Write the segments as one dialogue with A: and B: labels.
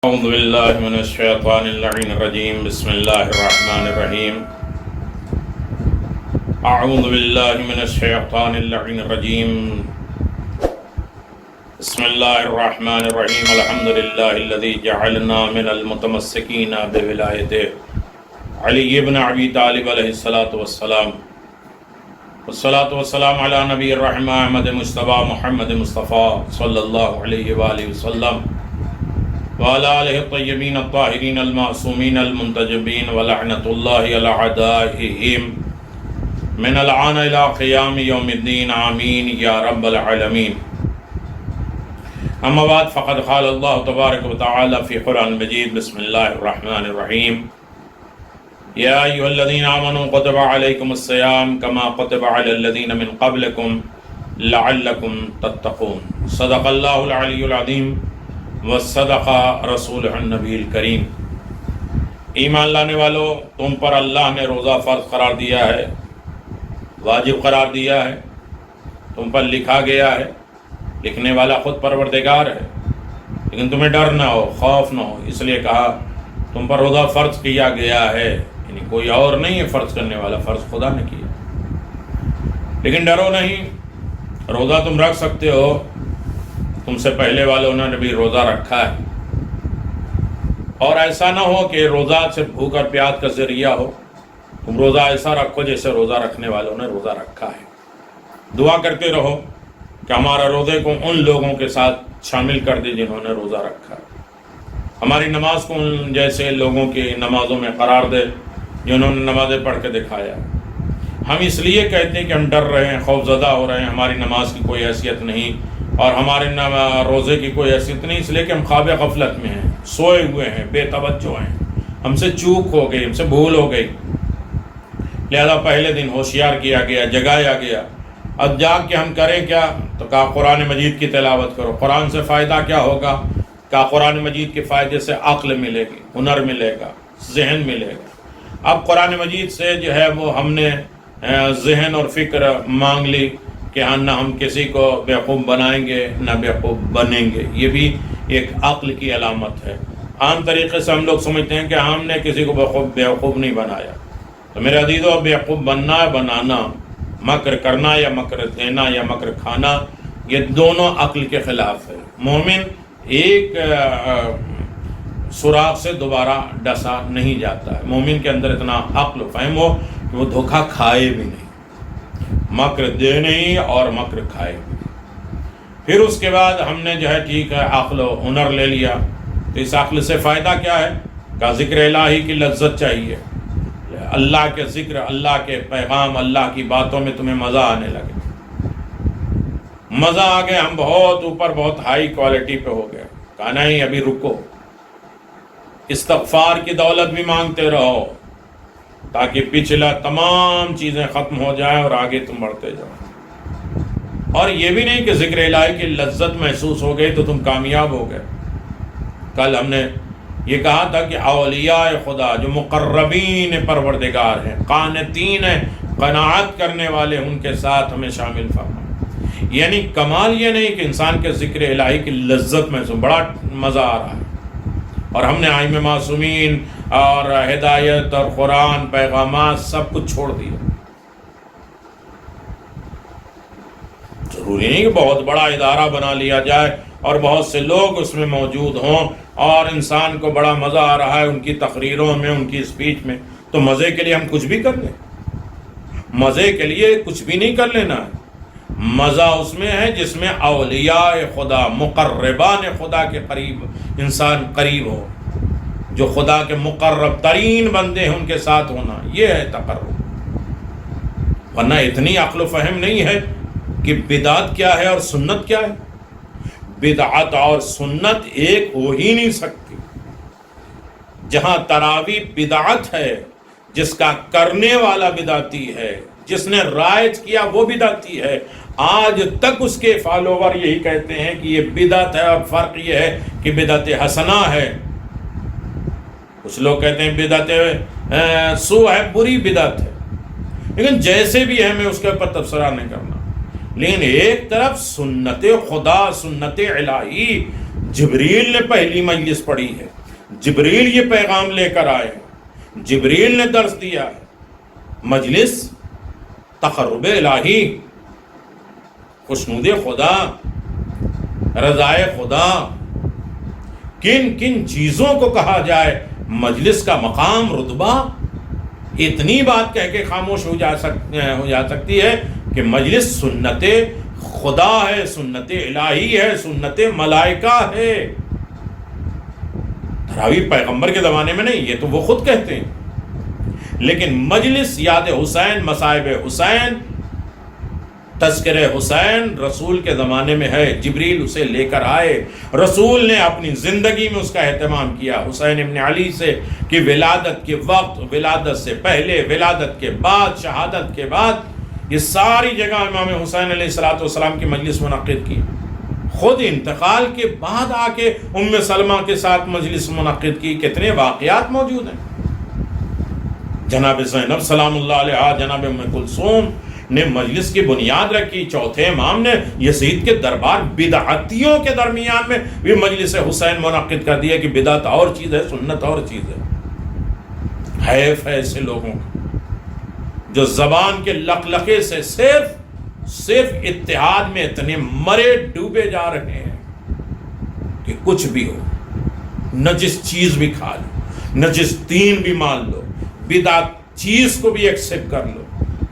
A: اعوذ باللہ من الشیطان اللعین الرجیم بسم اللہ الرحمن الرحیم اعوذ باللہ من الشیطان اللعین الرجیم بسم اللہ الرحمن الرحیم الحمدللہ الذی جعلنا من المتمسکین بولایت علی بن ابی طالب علیہ السلام والسلام علی نبی الرحمہ احمد مصطفیٰ محمد مصطفیٰ صلی اللہ علیہ وآلہ وسلم وعلى آلہ الطیبین الطاہرین المعصومین المنتجبین ولعنۃ اللہ علی اعدائہم من الآن الى قیام یوم الدین آمین یا رب العالمین. اما بعد فقد قال اللہ تبارک و تعالی فی قرآن مجید بسم اللہ الرحمن الرحیم یا ایھا الذین آمنوا کتب علیکم الصیام کما کتب علی الذین من قبلکم لعلکم تتقون. صدق اللہ العلی العظیم وصدق رسول النبی الکریم. ایمان لانے والو، تم پر اللہ نے روزہ فرض قرار دیا ہے، واجب قرار دیا ہے، تم پر لکھا گیا ہے، لکھنے والا خود پروردگار ہے، لیکن تمہیں ڈر نہ ہو، خوف نہ ہو، اس لیے کہا تم پر روزہ فرض کیا گیا ہے. یعنی کوئی اور نہیں ہے فرض کرنے والا، فرض خدا نے کیا. لیکن ڈرو نہیں، روزہ تم رکھ سکتے ہو، تم سے پہلے والوں نے بھی روزہ رکھا ہے. اور ایسا نہ ہو کہ روزہ سے بھوک اور پیاس کا ذریعہ ہو. تم روزہ ایسا رکھو جیسے روزہ رکھنے والوں نے روزہ رکھا ہے. دعا کرتے رہو کہ ہمارا روزے کو ان لوگوں کے ساتھ شامل کر دے جنہوں نے روزہ رکھا ہے. ہماری نماز کو ان جیسے لوگوں کی نمازوں میں قرار دے جنہوں نے نمازیں پڑھ کے دکھایا. ہم اس لیے کہتے ہیں کہ ہم ڈر رہے ہیں، خوف زدہ ہو رہے ہیں، ہماری نماز کی کوئی حیثیت نہیں اور ہمارے روزے کی کوئی حیثیت نہیں، اس لیے کہ ہم خواب غفلت میں ہیں، سوئے ہوئے ہیں، بے توجہ ہیں، ہم سے چوک ہو گئی، ہم سے بھول ہو گئی. لہذا پہلے دن ہوشیار کیا گیا، جگایا گیا. اب جاگ کے ہم کریں کیا؟ تو کہا قرآن مجید کی تلاوت کرو. قرآن سے فائدہ کیا ہوگا؟ کہا قرآن مجید کے فائدے سے عقل ملے گی، ہنر ملے گا، ذہن ملے گا. اب قرآن مجید سے جو ہے وہ ہم نے ذہن اور فکر مانگ لی کہ نہ ہم کسی کو بیوقوف بنائیں گے نہ بیوقوف بنیں گے. یہ بھی ایک عقل کی علامت ہے. عام طریقے سے ہم لوگ سمجھتے ہیں کہ ہم نے کسی کو بیوقوف نہیں بنایا. تو میرے عزیزو، بیوقوف بننا بنانا، مکر کرنا یا مکر دینا یا مکر کھانا، یہ دونوں عقل کے خلاف ہے. مومن ایک سوراخ سے دوبارہ ڈسا نہیں جاتا ہے. مومن کے اندر اتنا عقل و فہم ہو کہ وہ دھوکہ کھائے بھی نہیں، مکر دے نہیں اور مکر کھائے. پھر اس کے بعد ہم نے جو ہے ٹھیک ہے عقل و ہنر لے لیا. تو اس عقل سے فائدہ کیا ہے؟ کہ ذکر الہی کی لذت چاہیے، اللہ کے ذکر، اللہ کے پیغام، اللہ کی باتوں میں تمہیں مزہ آنے لگے. مزہ آ گیا، ہم بہت اوپر، بہت ہائی کوالٹی پہ ہو گئے. کہا نہیں، ابھی رکو، استغفار کی دولت بھی مانگتے رہو تاکہ پچھلا تمام چیزیں ختم ہو جائیں اور آگے تم بڑھتے جاؤ. اور یہ بھی نہیں کہ ذکر الہی کی لذت محسوس ہو گئی تو تم کامیاب ہو گئے. کل ہم نے یہ کہا تھا کہ اولیاء خدا جو مقربین پروردگار ہیں، قانتین ہیں، قناعت کرنے والے، ان کے ساتھ ہمیں شامل فرما. یعنی کمال یہ نہیں کہ انسان کے ذکر الہی کی لذت محسوس، بڑا مزہ آ رہا ہے، اور ہم نے ائمہ معصومین اور ہدایت اور قرآن، پیغامات سب کچھ چھوڑ دیا. ضروری نہیں کہ بہت بڑا ادارہ بنا لیا جائے اور بہت سے لوگ اس میں موجود ہوں اور انسان کو بڑا مزہ آ رہا ہے ان کی تقریروں میں، ان کی اسپیچ میں. تو مزے کے لیے ہم کچھ بھی کر لیں، مزے کے لیے کچھ بھی نہیں کر لینا ہے. مزہ اس میں ہے جس میں اولیاء خدا، مقربان خدا کے قریب انسان قریب ہو، جو خدا کے مقرب ترین بندے ہیں ان کے ساتھ ہونا، یہ ہے تقرب. ورنہ اتنی عقل و فہم نہیں ہے کہ بدعت کیا ہے اور سنت کیا ہے. بدعت اور سنت ایک ہو ہی نہیں سکتی. جہاں تراویح بدعت ہے، جس کا کرنے والا بدعتی ہے، جس نے رائج کیا وہ بدعتی ہے، آج تک اس کے فالوور یہی کہتے ہیں کہ یہ بدعت ہے، اور فرق یہ ہے کہ بدعت حسنہ ہے. کچھ لوگ کہتے ہیں بدعت سو ہے، بری بدعت ہے. لیکن جیسے بھی ہے، میں اس کے اوپر تبصرہ نہیں کرنا. لیکن ایک طرف سنت خدا، سنت الہی جبریل نے پہلی مجلس پڑھی ہے، جبریل یہ پیغام لے کر آئے ہیں، جبریل نے درس دیا ہے۔ مجلس تقرب الہی، خوشنود خدا، رضائے خدا، کن کن چیزوں کو کہا جائے، مجلس کا مقام، رتبہ، اتنی بات کہہ کے خاموش ہو جا سکتی ہے کہ مجلس سنت خدا ہے، سنت الہی ہے، سنت ملائکہ ہے۔ تراویح پیغمبر کے زمانے میں نہیں، یہ تو وہ خود کہتے ہیں، لیکن مجلس یاد حسین، مصائب حسین، تذکر حسین رسول کے زمانے میں ہے۔ جبریل اسے لے کر آئے، رسول نے اپنی زندگی میں اس کا اہتمام کیا، حسین ابن علی سے، کہ ولادت کے وقت، ولادت سے پہلے، ولادت کے بعد، شہادت کے بعد، یہ ساری جگہ امام حسین علیہ السلام کی مجلس منعقد کی۔ خود انتقال کے بعد آ کے ام سلمہ کے ساتھ مجلس منعقد کی۔ کتنے واقعات موجود ہیں۔ جناب زینب سلام اللہ علیہا، جناب ام کلثوم نے مجلس کی بنیاد رکھی۔ چوتھے امام نے یزید کے دربار بدعتیوں کے درمیان میں بھی مجلس حسین منعقد کر دیا کہ بدعت اور چیز ہے، سنت اور چیز ہے۔ حیف ہے ایسے لوگوں کو جو زبان کے لقلقے سے صرف اتحاد میں اتنے مرے ڈوبے جا رہے ہیں کہ کچھ بھی ہو، نجس چیز بھی کھا لو، نجس دین بھی مان لو، بدعت چیز کو بھی ایکسپٹ کر لو،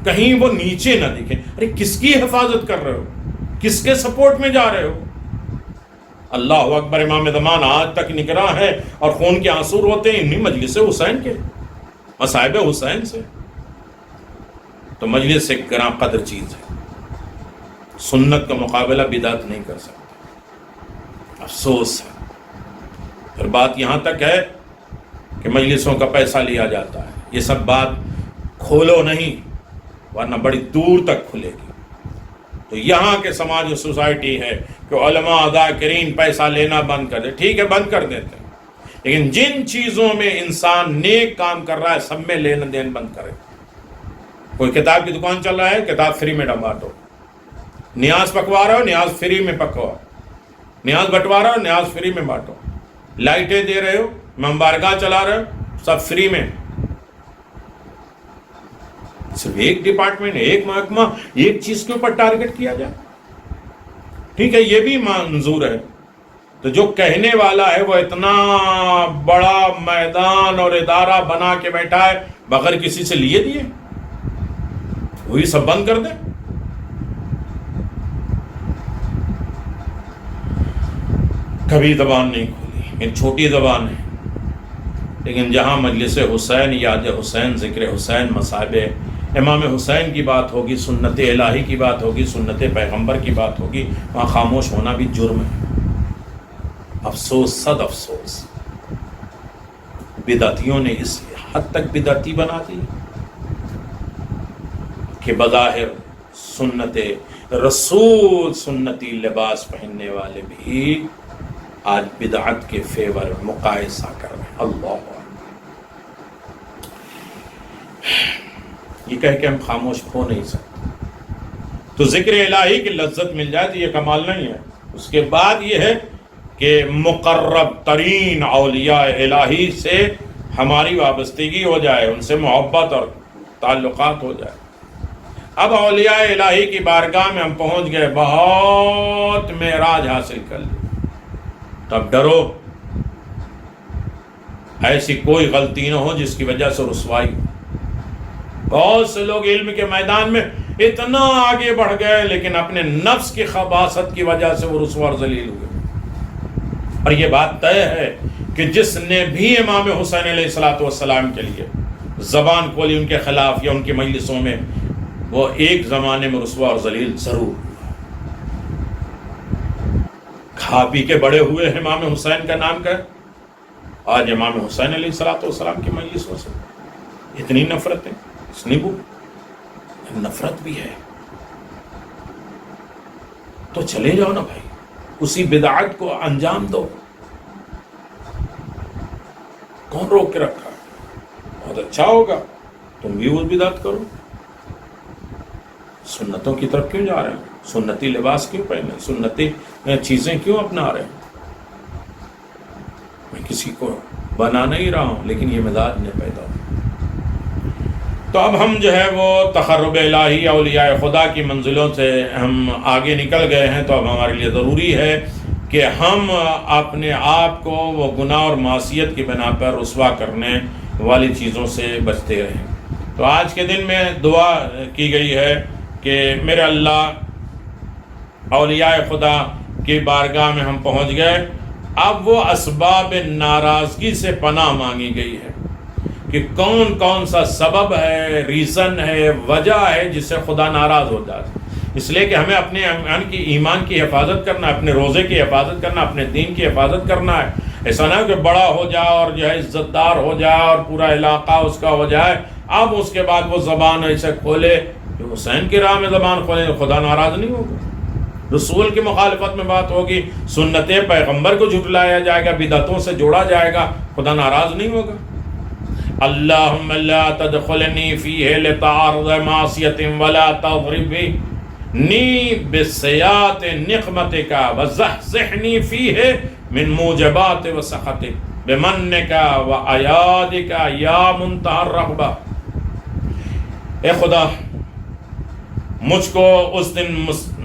A: کہیں وہ نیچے نہ دکھیں۔ ارے کس کی حفاظت کر رہے ہو؟ کس کے سپورٹ میں جا رہے ہو؟ اللہ اکبر، امام زمان آج تک نگراں ہے اور خون کے آنسو روتے ہیں انہی مجلس حسین کے، مصائب حسین سے۔ تو مجلس ایک گراں قدر چیز ہے، سنت کا مقابلہ بدعت نہیں کر سکتا۔ افسوس ہے۔ پھر بات یہاں تک ہے کہ مجلسوں کا پیسہ لیا جاتا ہے، یہ سب بات کھولو نہیں، ورنہ بڑی دور تک کھلے گی۔ تو یہاں کے سماج و سوسائٹی ہے کہ علماء ذاکرین پیسہ لینا بند کر دے، ٹھیک ہے بند کر دیتے ہیں، لیکن جن چیزوں میں انسان نیک کام کر رہا ہے سب میں لین دین بند کرے۔ کوئی کتاب کی دکان چل رہا ہے، کتاب فری میں بانٹو، نیاز پکوا رہے ہو، نیاز فری میں پکوا، نیاز بٹوا رہے ہو، نیاز فری میں بانٹو، لائٹیں دے رہے ہو، ممبارگاہ چلا رہے ہو، سب فری میں۔ صرف ایک ڈپارٹمنٹ، ایک محکمہ، ایک چیز کے اوپر ٹارگٹ کیا جائے، ٹھیک ہے یہ بھی منظور ہے۔ تو جو کہنے والا ہے وہ اتنا بڑا میدان اور ادارہ بنا کے بیٹھا ہے بغیر کسی سے لیے دیے، وہی سب بند کر دے۔ کبھی زبان نہیں کھولی، یہ چھوٹی زبان ہے، لیکن جہاں مجلس حسین، یاد حسین، ذکر حسین، مصائب امام حسین کی بات ہوگی، سنت الہی کی بات ہوگی، سنت پیغمبر کی بات ہوگی، وہاں خاموش ہونا بھی جرم ہے۔ افسوس، صد افسوس، بدعتیوں نے اس حد تک بدعتی بنا دی کہ بظاہر سنت رسول، سنتی لباس پہننے والے بھی آج بدعت کے فیور مقایسہ کر رہے ہیں۔ اللہ، یہ کہہ کے ہم خاموش ہو نہیں سکتے۔ تو ذکر الہی کی لذت مل جائے تو یہ کمال نہیں ہے۔ اس کے بعد یہ ہے کہ مقرب ترین اولیاء الہی سے ہماری وابستگی ہو جائے، ان سے محبت اور تعلقات ہو جائے۔ اب اولیاء الہی کی بارگاہ میں ہم پہنچ گئے، بہت معراج حاصل کر لی، تب ڈرو ایسی کوئی غلطی نہ ہو جس کی وجہ سے رسوائی۔ بہت سے لوگ علم کے میدان میں اتنا آگے بڑھ گئے لیکن اپنے نفس کی خباثت کی وجہ سے وہ رسوا اور ذلیل ہوئے۔ اور یہ بات طے ہے کہ جس نے بھی امام حسین علیہ السلام کے لیے زبان کھولی ان کے خلاف یا ان کی مجلسوں میں، وہ ایک زمانے میں رسوا اور ذلیل ضرور۔ کھا پی کے بڑے ہوئے امام حسین کا نام کا، آج امام حسین علیہ السلام کی مجلسوں سے اتنی نفرتیں، نفرت بھی ہے۔ تو چلے جاؤ نا بھائی، اسی بدعت کو انجام دو، کون روک کے رکھا؟ بہت اچھا ہوگا، تم بھی وہ بدعت کرو۔ سنتوں کی طرف کیوں جا رہے ہیں؟ سنتی لباس کیوں پہنے؟ سنتی چیزیں کیوں اپنا رہے ہیں؟ کسی کو بنا نہیں رہا ہوں، لیکن یہ مزاج میں پیدا ہو۔ تو اب ہم جو ہے وہ تقرب الہی اولیاء خدا کی منزلوں سے ہم آگے نکل گئے ہیں، تو اب ہمارے لیے ضروری ہے کہ ہم اپنے آپ کو وہ گناہ اور معصیت کی بنا پر رسوا کرنے والی چیزوں سے بچتے رہیں۔ تو آج کے دن میں دعا کی گئی ہے کہ میرے اللہ اولیاء خدا کی بارگاہ میں ہم پہنچ گئے، اب وہ اسباب ناراضگی سے پناہ مانگی گئی ہے کہ کون کون سا سبب ہے، ریزن ہے، وجہ ہے جس سے خدا ناراض ہو جاتا ہے۔ اس لیے کہ ہمیں اپنے ایمان کی حفاظت کرنا، اپنے روزے کی حفاظت کرنا، اپنے دین کی حفاظت کرنا ہے۔ ایسا نہ کہ بڑا ہو جائے اور جو ہے عزت دار ہو جائے اور پورا علاقہ اس کا ہو جائے، اب اس کے بعد وہ زبان ایسے کھولے کہ حسین کی راہ میں زبان کھولے، خدا ناراض نہیں ہوگا۔ رسول کی مخالفت میں بات ہوگی، سنت پیغمبر کو جھٹلایا جائے گا، بدعتوں سے جوڑا جائے گا، خدا ناراض نہیں ہوگا۔ اللہم لا تدخلنی فیہ لتعارض معصیت ولا تضربنی بسیات نقمتک وزحزحنی فیہ من موجبات وسخطک بمنک وعیادک یا منتہی الرغبہ۔ اے خدا، مجھ کو اس دن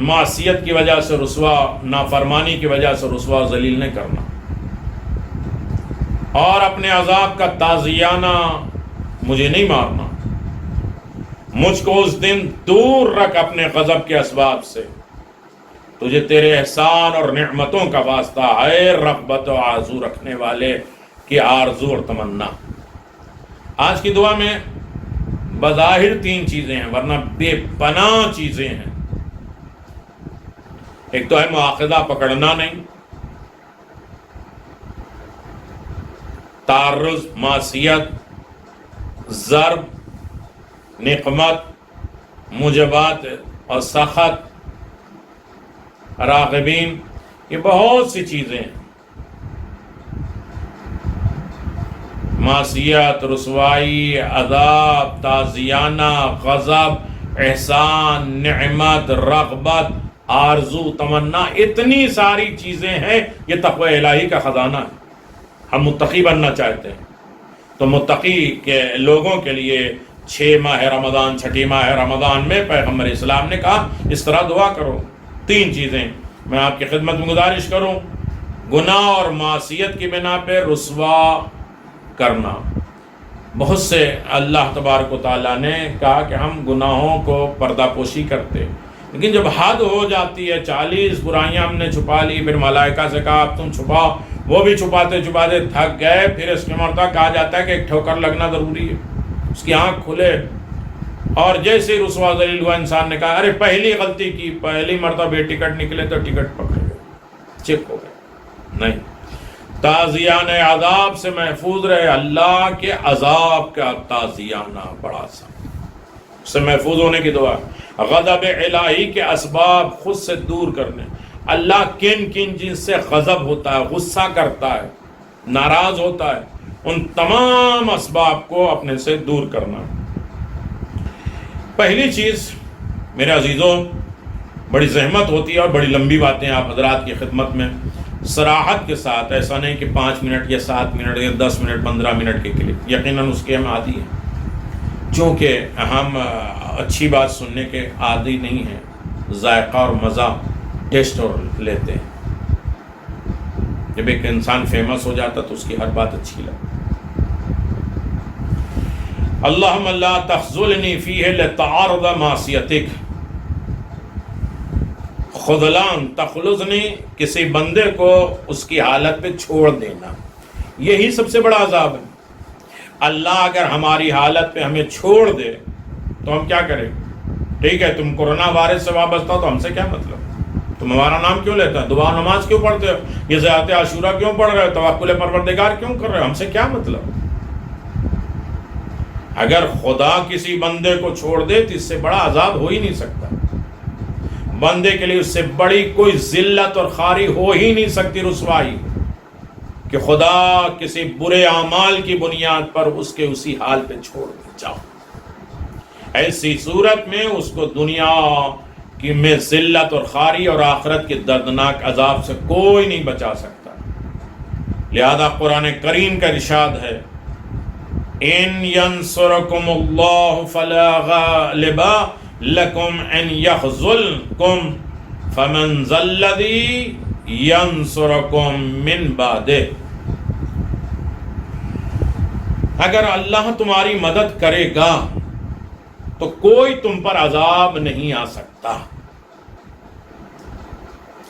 A: معصیت کی وجہ سے رسوا، نافرمانی کی وجہ سے رسوا ذلیل نہیں کرنا، اور اپنے عذاب کا تازیانہ مجھے نہیں مارنا۔ مجھ کو اس دن دور رکھ اپنے غضب کے اسباب سے۔ تجھے تیرے احسان اور نعمتوں کا واسطہ ہے، رغبت و آرزو رکھنے والے کی آرزو اور تمنا۔ آج کی دعا میں بظاہر 3 چیزیں ہیں، ورنہ بے پناہ چیزیں ہیں۔ ایک تو ہے مواخذہ، پکڑنا نہیں، تعرض، معصیت، ضرب، نقمت، موجبات اور سخط، راغبین، یہ بہت سی چیزیں ہیں۔ معصیت، رسوائی، عذاب، تازیانہ، غضب، احسان، نعمت، رغبت، آرزو، تمنا، اتنی ساری چیزیں ہیں۔ یہ تقوی الہی کا خزانہ ہے۔ ہم متقی بننا چاہتے ہیں تو متقی کے لوگوں کے لیے 6 ماہ رمضان، 6ٹھی ماہ رمضان میں پیغمبر اسلام نے کہا اس طرح دعا کرو۔ 3 چیزیں میں آپ کی خدمت میں گزارش کروں۔ گناہ اور معصیت کی بنا پہ رسوا کرنا۔ بہت سے اللہ تبارک و تعالیٰ نے کہا کہ ہم گناہوں کو پردہ پوشی کرتے، لیکن جب حد ہو جاتی ہے، 40 برائیاں ہم نے چھپا لی، پھر ملائکہ سے کہا اب تم چھپاؤ، وہ بھی چھپاتے چھپاتے تھک گئے، پھر اس کے مرتبہ کہا جاتا ہے کہ ایک ٹھوکر لگنا ضروری ہے، اس کی آنکھ کھلے، اور جیسے ہی رسوا ذلیل ہوا، انسان نے کہا ارے پہلی غلطی کی، پہلی مرتبہ بے ٹکٹ نکلے تو ٹکٹ پکڑے گئے، چیک ہو گئے۔ نہیں، تازیانہ عذاب سے محفوظ رہے، اللہ کے عذاب کا تازیانہ بڑا سا، اس سے محفوظ ہونے کی دعا۔ غضب الہی کے اسباب خود سے دور کرنے، اللہ کن کن جن سے غضب ہوتا ہے، غصہ کرتا ہے، ناراض ہوتا ہے، ان تمام اسباب کو اپنے سے دور کرنا۔ پہلی چیز میرے عزیزوں، بڑی زحمت ہوتی ہے اور بڑی لمبی باتیں آپ حضرات کی خدمت میں صراحت کے ساتھ، ایسا نہیں کہ 5 منٹ یا 7 منٹ یا 10 منٹ 15 منٹ کے کلپ، یقیناً اس کے ہم عادی ہیں، چونکہ ہم اچھی بات سننے کے عادی نہیں ہیں، ذائقہ اور مزہ ٹیسٹ اور لیتے ہیں۔ جب ایک انسان فیمس ہو جاتا تو اس کی ہر بات اچھی لگتی۔ اللہم لا تخذلنی فیہ لتعارض معصیتک، خذلان، تخلصنی، کسی بندے کو اس کی حالت پہ چھوڑ دینا، یہی سب سے بڑا عذاب ہے۔ اللہ اگر ہماری حالت پہ ہمیں چھوڑ دے تو ہم کیا کریں؟ ٹھیک ہے، تم کورونا وائرس سے وابستہ ہو تو ہم سے کیا مطلب؟ تم ہمارا نام کیوں لیتا ہے؟ دعا نماز کیوں پڑھتے ہو؟ یہ زیارت عاشورہ کیوں پڑھ رہے ہو؟ توکل پروردگار کیوں کر رہے ہو؟ ہم سے کیا مطلب؟ اگر خدا کسی بندے کو چھوڑ دے تو اس سے بڑا عذاب ہو ہی نہیں سکتا۔ بندے کے لیے اس سے بڑی کوئی ذلت اور خاری ہو ہی نہیں سکتی، رسوائی، کہ خدا کسی برے اعمال کی بنیاد پر اس کے اسی حال پہ چھوڑ دے جاؤ۔ ایسی صورت میں اس کو دنیا کی میں ذلت اور خاری اور آخرت کے دردناک عذاب سے کوئی نہیں بچا سکتا۔ لہذا قرآن کریم کا ارشاد ہے ان ینصرکم اللہ فلا غالب لکم ان یخذلکم فمن ذا الذی ینصرکم من بعدہ. اگر اللہ تمہاری مدد کرے گا تو کوئی تم پر عذاب نہیں آ سکتا.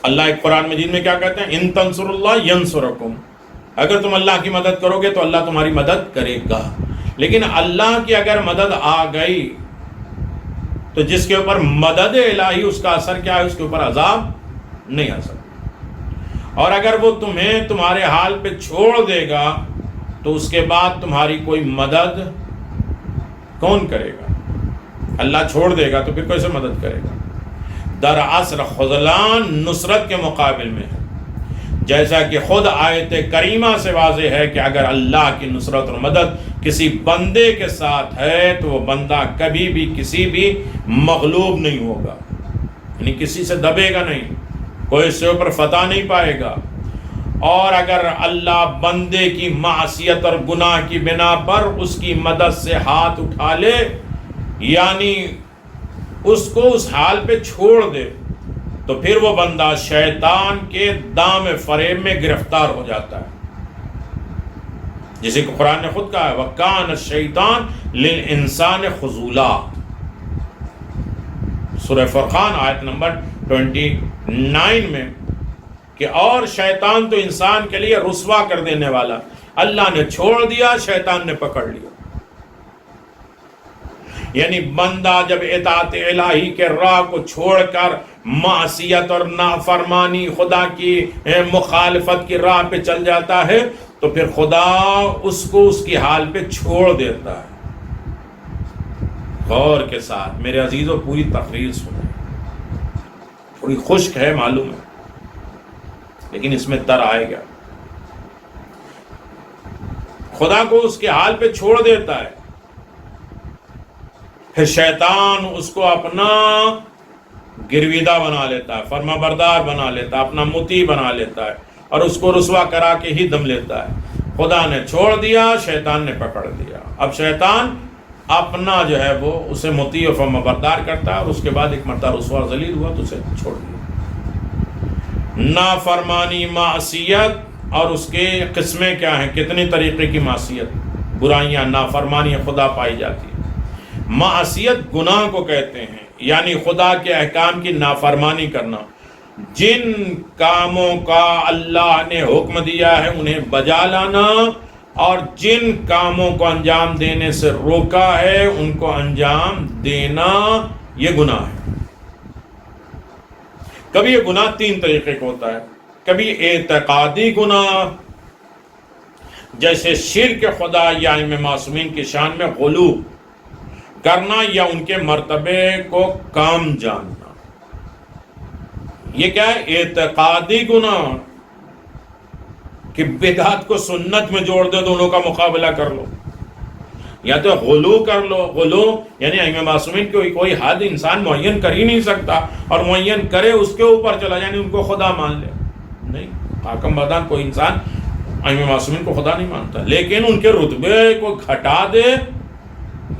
A: اللہ ایک قرآن مجید میں کیا کہتے ہیں؟ ان تنصر اللہ ینصرکم. اگر تم اللہ کی مدد کرو گے تو اللہ تمہاری مدد کرے گا. لیکن اللہ کی اگر مدد آ گئی تو جس کے اوپر مدد الہی اس کا اثر کیا ہے؟ اس کے اوپر عذاب نہیں آ سکتا. اور اگر وہ تمہیں تمہارے حال پہ چھوڑ دے گا تو اس کے بعد تمہاری کوئی مدد کون کرے گا؟ اللہ چھوڑ دے گا تو پھر کیسے مدد کرے گا؟ دراصل خذلان نصرت کے مقابل میں ہے. جیسا کہ خود آیت کریمہ سے واضح ہے کہ اگر اللہ کی نصرت اور مدد کسی بندے کے ساتھ ہے تو وہ بندہ کبھی بھی کسی بھی مغلوب نہیں ہوگا، یعنی کسی سے دبے گا نہیں، کوئی اس سے اوپر فتح نہیں پائے گا. اور اگر اللہ بندے کی معصیت اور گناہ کی بنا پر اس کی مدد سے ہاتھ اٹھا لے، یعنی اس کو اس حال پہ چھوڑ دے، تو پھر وہ بندہ شیطان کے دام فریب میں گرفتار ہو جاتا ہے. جسے کہ قرآن نے خود کہا ہے وَكَانَ الشَّيْطَانُ لِلْإِنسَانِ خُذُولًا. سورہ فرقان آیت نمبر 29 میں کہ اور شیطان تو انسان کے لیے رسوا کر دینے والا. اللہ نے چھوڑ دیا، شیطان نے پکڑ لیا. یعنی بندہ جب اطاعت الہی کے راہ کو چھوڑ کر معصیت اور نافرمانی، خدا کی مخالفت کی راہ پہ چل جاتا ہے تو پھر خدا اس کو اس کی حال پہ چھوڑ دیتا ہے. غور کے ساتھ میرے عزیزوں پوری تقریر سنیں، تھوڑی خشک ہے معلوم ہے لیکن اس میں تر آئے گا. خدا کو اس کے حال پہ چھوڑ دیتا ہے، پھر شیطان اس کو اپنا گرویدہ بنا لیتا ہے، فرما بردار بنا لیتا ہے، اپنا مطیع بنا لیتا ہے اور اس کو رسوا کرا کے ہی دم لیتا ہے. خدا نے چھوڑ دیا، شیطان نے پکڑ لیا. اب شیطان اپنا جو ہے وہ اسے مطیع و فرما بردار کرتا ہے اور اس کے بعد ایک مرتبہ رسوا ذلیل ہوا تو اسے چھوڑ دیا. نافرمانی، معصیت اور اس کے قسمیں کیا ہیں؟ کتنی طریقے کی معصیت، برائیاں، نافرمانی خدا پائی جاتی ہے. معصیت گناہ کو کہتے ہیں، یعنی خدا کے احکام کی نافرمانی کرنا. جن کاموں کا اللہ نے حکم دیا ہے انہیں بجا لانا اور جن کاموں کو انجام دینے سے روکا ہے ان کو انجام دینا، یہ گناہ ہے. کبھی یہ گناہ 3 طریقے کا ہوتا ہے. کبھی اعتقادی گناہ جیسے شرک خدا یا ائمہ معصومین کی شان میں غلو کرنا یا ان کے مرتبے کو کام جاننا. یہ کیا ہے؟ اعتقادی گناہ کہ بدعت کو سنت میں جوڑ دے، دونوں کا مقابلہ کر لو، یا تو غلو کر لو. غلو یعنی ائمہ معصومین کی کوئی حد انسان معین کر ہی نہیں سکتا اور معین کرے اس کے اوپر چلا جائے، یعنی ان کو خدا مان لے. نہیں، حاکم بدان کوئی انسان ائمہ معصومین کو خدا نہیں مانتا، لیکن ان کے رتبے کو گھٹا دے،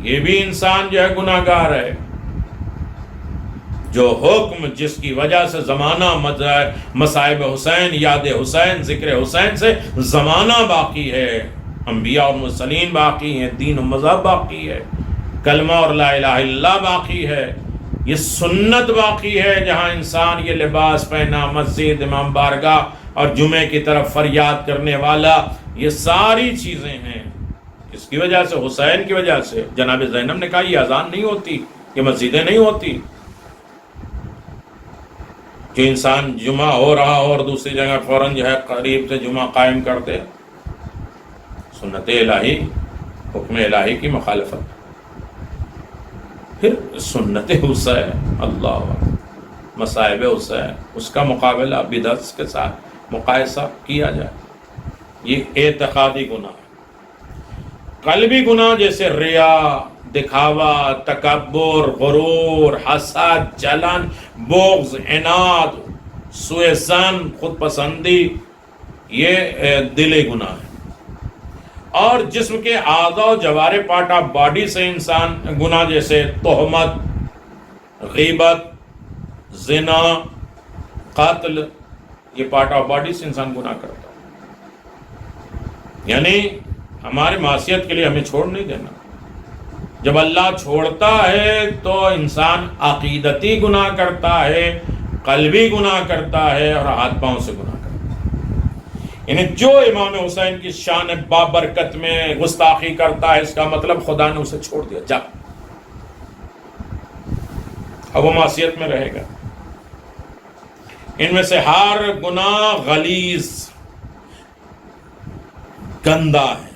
A: یہ بھی انسان جو ہے گناہ گار ہے. جو حکم جس کی وجہ سے زمانہ مصائب حسین، یاد حسین، ذکر حسین سے زمانہ باقی ہے، انبیاء اور مرسلین باقی ہیں، دین و مذہب باقی ہے، کلمہ اور لا الہ الا اللہ باقی ہے، یہ سنت باقی ہے جہاں انسان یہ لباس پہنا، مسجد، امام بارگاہ اور جمعے کی طرف فریاد کرنے والا، یہ ساری چیزیں ہیں. اس کی وجہ سے، حسین کی وجہ سے. جناب زینب نے کہا یہ اذان نہیں ہوتی، یہ مسجدیں نہیں ہوتی. جو انسان جمعہ ہو رہا اور دوسری جگہ فوراً جو ہے قریب سے جمعہ قائم کر دے، سنت الہی، حکم الہی کی مخالفت. پھر سنت حسین، اللہ مصائب حسین، اس کا مقابلہ بدعت کے ساتھ مقایسہ کیا جائے، یہ اعتقادی گناہ. قلبی گناہ جیسے ریا، دکھاوا، تکبر، غرور، حسد، جلن، بغض، عناد، سوء ظن، خود پسندی، یہ دلی گناہ ہے. اور جسم کے اعضاء و جوارح پارٹ آف باڈی سے انسان گناہ جیسے تہمت، غیبت، زنا، قتل، یہ پارٹ آف باڈی سے انسان گناہ کرتا ہے. یعنی ہمارے معصیت کے لیے ہمیں چھوڑ نہیں دینا. جب اللہ چھوڑتا ہے تو انسان عقیدتی گناہ کرتا ہے، قلبی گناہ کرتا ہے اور ہاتھ پاؤں سے گناہ کرتا ہے. یعنی جو امام حسین کی شان بابرکت میں گستاخی کرتا ہے، اس کا مطلب خدا نے اسے چھوڑ دیا، جا اب وہ معصیت میں رہے گا. ان میں سے ہر گناہ غلیظ، گندا ہے،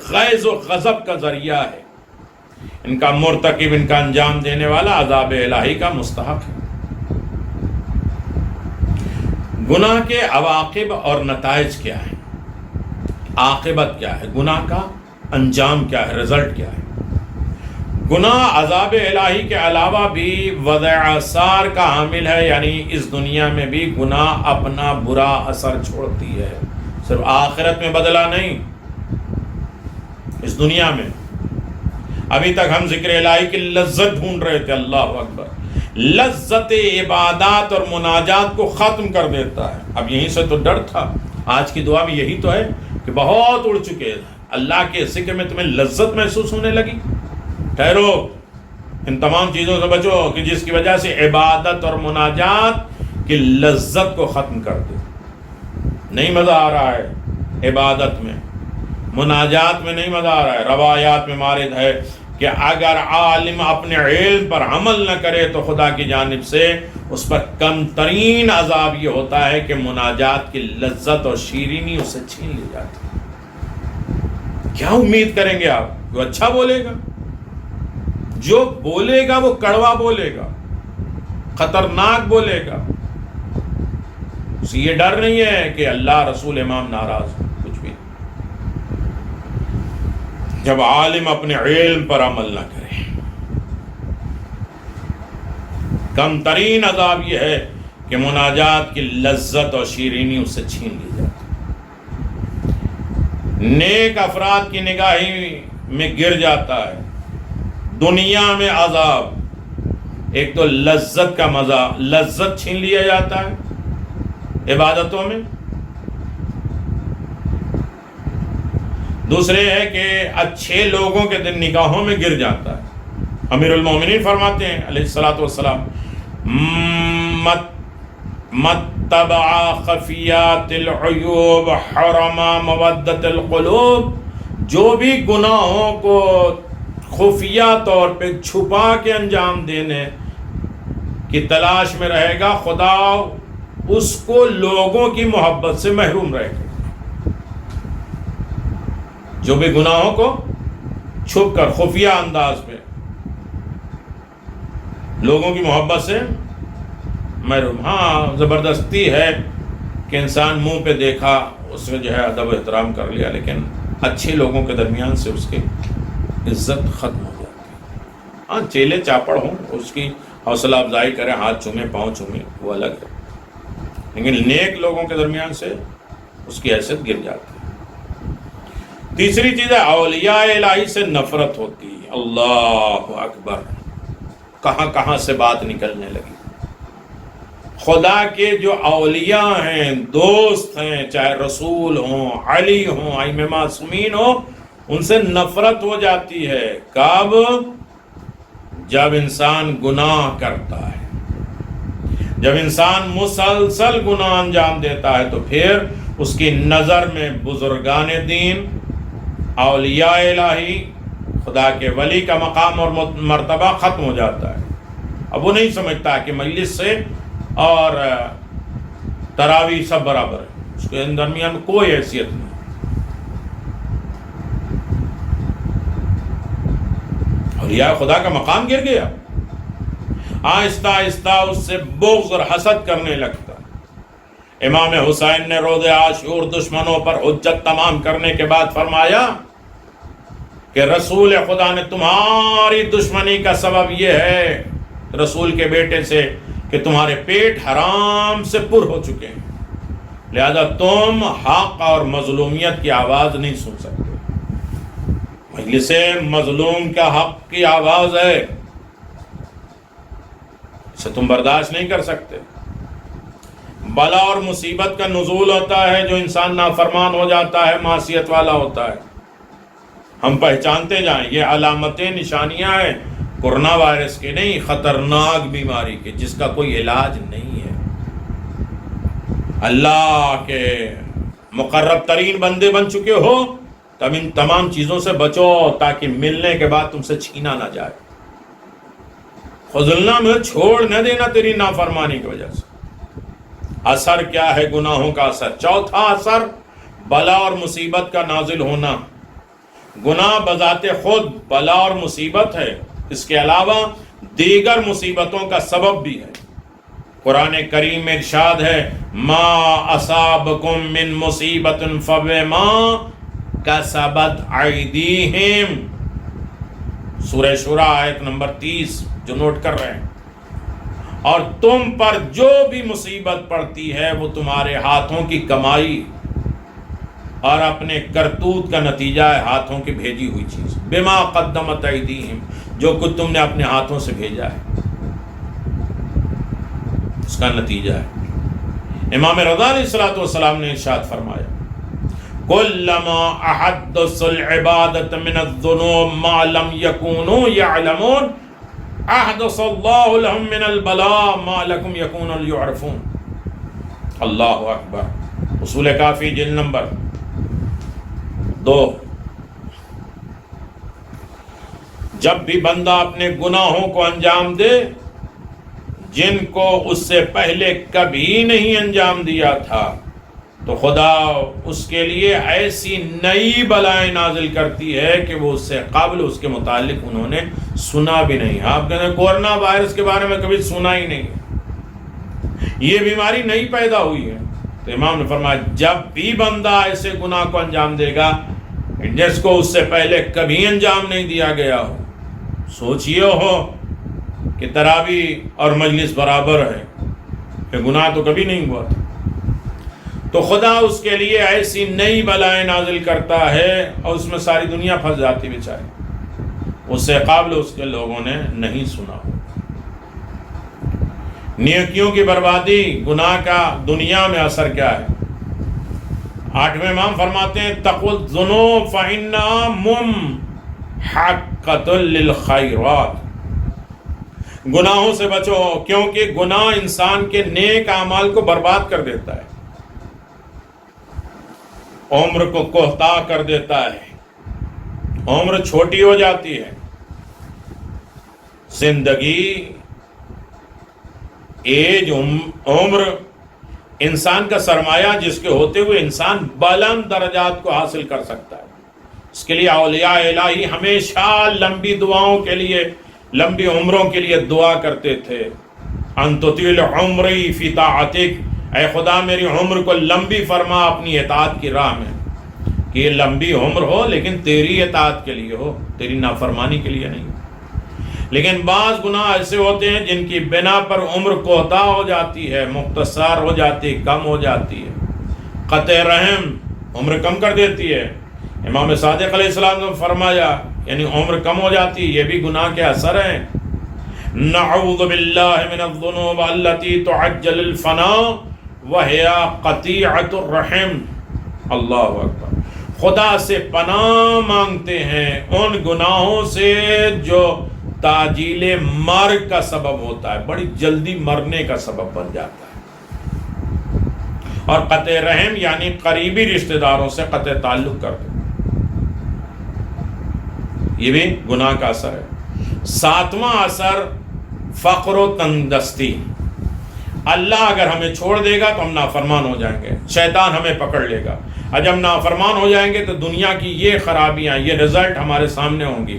A: غیظ و غضب کا ذریعہ ہے. ان کا مرتکب، ان کا انجام دینے والا عذاب الہی کا مستحق ہے. گناہ کے عواقب اور نتائج کیا ہیں؟ عاقبت کیا ہے گناہ کا؟ انجام کیا ہے؟ رزلٹ کیا ہے؟ گناہ عذاب الہی کے علاوہ بھی وضع آثار کا حامل ہے، یعنی اس دنیا میں بھی گناہ اپنا برا اثر چھوڑتی ہے. صرف آخرت میں بدلہ نہیں، اس دنیا میں. ابھی تک ہم ذکر الہی کی لذت ڈھونڈ رہے تھے. اللہ اکبر. لذت عبادات اور مناجات کو ختم کر دیتا ہے. اب یہیں سے تو ڈر تھا. آج کی دعا میں یہی تو ہے کہ بہت اڑ چکے ہیں. اللہ کے ذکر میں تمہیں لذت محسوس ہونے لگی، ٹھہرو، ان تمام چیزوں سے بچو کہ جس کی وجہ سے عبادت اور مناجات کی لذت کو ختم کر دے. نہیں مزہ آ رہا ہے عبادت میں، مناجات میں نہیں مزہ آ رہا ہے. روایات میں وارد ہے کہ اگر عالم اپنے علم پر عمل نہ کرے تو خدا کی جانب سے اس پر کم ترین عذاب یہ ہوتا ہے کہ مناجات کی لذت اور شیرینی اسے چھین لی جاتی ہے. کیا امید کریں گے آپ؟ وہ اچھا بولے گا، جو بولے گا وہ کڑوا بولے گا، خطرناک بولے گا. اسے یہ ڈر نہیں ہے کہ اللہ رسول امام ناراض ہو، کچھ بھی. جب عالم اپنے علم پر عمل نہ کرے، کم ترین عذاب یہ ہے کہ مناجات کی لذت اور شیرینی اسے چھین لی جاتی. نیک افراد کی نگاہی میں گر جاتا ہے. دنیا میں عذاب، ایک تو لذت کا مزہ، لذت چھین لیا جاتا ہے عبادتوں میں. دوسرے ہے کہ اچھے لوگوں کے دل نگاہوں میں گر جاتا ہے. امیر المومنین فرماتے ہیں علیہ الصلوۃ والسلام، متبع خفیات العیوب حرم مودت القلوب. جو بھی گناہوں کو خفیہ طور پہ چھپا کے انجام دینے کی تلاش میں رہے گا، خدا اس کو لوگوں کی محبت سے محروم رہے گا. جو بھی گناہوں کو چھپ کر خفیہ انداز پہ لوگوں کی محبت سے محروم. ہاں زبردستی ہے کہ انسان منہ پہ دیکھا اس میں جو ہے ادب و احترام کر لیا، لیکن اچھے لوگوں کے درمیان سے اس کی عزت ختم ہو جاتی ہے. ہاں چیلے چاپڑ ہوں، اس کی حوصلہ افزائی کریں، ہاتھ چومیں، پاؤں چومیں، وہ الگ ہے، لیکن نیک لوگوں کے درمیان سے اس کی حیثیت گر جاتی ہے. تیسری چیز ہے اولیاء الہی سے نفرت ہوتی ہے. اللہ اکبر، کہاں کہاں سے بات نکلنے لگی. خدا کے جو اولیاء ہیں، دوست ہیں، چاہے رسول ہوں، علی ہوں، ائمہ معصومین ہوں، ان سے نفرت ہو جاتی ہے. کب؟ جب انسان گناہ کرتا ہے، جب انسان مسلسل گناہ انجام دیتا ہے، تو پھر اس کی نظر میں بزرگان دین، اولیاء الہی، خدا کے ولی کا مقام اور مرتبہ ختم ہو جاتا ہے. اب وہ نہیں سمجھتا کہ مجلس سے اور تراویح سب برابر ہے، اس کے درمیان میں کوئی حیثیت نہیں. اولیاء خدا کا مقام گر گیا. آہستہ آہستہ اس سے بغض اور حسد کرنے لگتا. امام حسین نے روز عاشور دشمنوں پر حجت تمام کرنے کے بعد فرمایا کہ رسول خدا نے تمہاری دشمنی کا سبب یہ ہے، رسول کے بیٹے سے، کہ تمہارے پیٹ حرام سے پر ہو چکے ہیں. لہذا تم حق اور مظلومیت کی آواز نہیں سن سکتے. مجلس مظلوم کا حق کی آواز ہے، اسے تم برداشت نہیں کر سکتے. بلا اور مصیبت کا نزول ہوتا ہے، جو انسان نافرمان ہو جاتا ہے، معصیت والا ہوتا ہے. ہم پہچانتے جائیں، یہ علامتیں نشانیاں ہیں کورونا وائرس کے نہیں، خطرناک بیماری کے جس کا کوئی علاج نہیں ہے. اللہ کے مقرب ترین بندے بن چکے ہو تب ان تمام چیزوں سے بچو، تاکہ ملنے کے بعد تم سے چھینا نہ جائے. خذلنا میں چھوڑ نہ دینا تیری نافرمانی کی وجہ سے. اثر کیا ہے گناہوں کا اثر؟ چوتھا اثر بلا اور مصیبت کا نازل ہونا. گناہ بذات خود بلا اور مصیبت ہے، اس کے علاوہ دیگر مصیبتوں کا سبب بھی ہے. قرآن کریم میں ارشاد ہے ما اصابکم من مصیبت فبما کسبت ایدیہم، سورہ شورى آیت نمبر 30 جو نوٹ کر رہے ہیں. اور تم پر جو بھی مصیبت پڑتی ہے وہ تمہارے ہاتھوں کی کمائی اور اپنے کرتوت کا نتیجہ ہے، ہاتھوں کی بھیجی ہوئی چیز. بما قدمت ایدیہم، جو کچھ تم نے اپنے ہاتھوں سے بھیجا ہے اس کا نتیجہ ہے. امام رضا علیہ السلام نے ارشاد فرمایا کلما احدث العبادة من الذنوب ما لم يكونوا يعلمون احدث اللہ لهم من البلاء ما لكم يكونوا يعرفون. اللہ اکبر. اصول کافی جلد نمبر 2. جب بھی بندہ اپنے گناہوں کو انجام دے جن کو اس سے پہلے کبھی نہیں انجام دیا تھا، تو خدا اس کے لیے ایسی نئی بلائیں نازل کرتی ہے کہ وہ اس سے قبل اس کے متعلق انہوں نے سنا بھی نہیں. آپ کہتے ہیں کورونا وائرس کے بارے میں کبھی سنا ہی نہیں، یہ بیماری نئی پیدا ہوئی ہے. تو امام نے فرمایا جب بھی بندہ ایسے گناہ کو انجام دے گا جس کو اس سے پہلے کبھی انجام نہیں دیا گیا ہو، سوچئے ہو کہ تراویح اور مجلس برابر ہے، کہ گناہ تو کبھی نہیں ہوا تھا، تو خدا اس کے لیے ایسی نئی بلائیں نازل کرتا ہے اور اس میں ساری دنیا پھنس جاتی بیچاری، اس سے قابل اس کے لوگوں نے نہیں سنا. نیکیوں کی بربادی، گناہ کا دنیا میں اثر کیا ہے؟ 8ویں امام فرماتے ہیں تقوا الذنوب فإنها ممحقة للخيرات. گناہوں سے بچو کیونکہ گناہ انسان کے نیک اعمال کو برباد کر دیتا ہے، عمر کو کوہتا کر دیتا ہے، عمر چھوٹی ہو جاتی ہے. زندگی، ایج، عمر انسان کا سرمایہ جس کے ہوتے ہوئے انسان بلند درجات کو حاصل کر سکتا ہے. اس کے لیے اولیاء الہی ہمیشہ لمبی دعاؤں کے لیے، لمبی عمروں کے لیے دعا کرتے تھے. ان تطیل عمری فی طاعتک، اے خدا میری عمر کو لمبی فرما اپنی اطاعت کی راہ میں، کہ یہ لمبی عمر ہو لیکن تیری اطاعت کے لیے ہو، تیری نافرمانی کے لیے نہیں. لیکن بعض گناہ ایسے ہوتے ہیں جن کی بنا پر عمر کوتا ہو جاتی ہے، مختصر ہو جاتی ہے، کم ہو جاتی ہے. قطع رحم عمر کم کر دیتی ہے. امام صادق علیہ السلام نے فرمایا یعنی عمر کم ہو جاتی ہے، یہ بھی گناہ کے اثر ہیں. نعوذ باللہ من الذنوب التي تعجل الفناء وهي قطيعة الرحم. اللہ اکبر. خدا سے پناہ مانگتے ہیں ان گناہوں سے جو تاجیل مرگ کا سبب ہوتا ہے، بڑی جلدی مرنے کا سبب بن جاتا ہے. اور قطع رحم یعنی قریبی رشتہ داروں سے قطع تعلق کر دو، یہ بھی گناہ کا اثر ہے. 7واں اثر فقر و تنگدستی. اللہ اگر ہمیں چھوڑ دے گا تو ہم نافرمان ہو جائیں گے، شیطان ہمیں پکڑ لے گا، اور جب نافرمان ہو جائیں گے تو دنیا کی یہ خرابیاں، یہ رزلٹ ہمارے سامنے ہوں گی.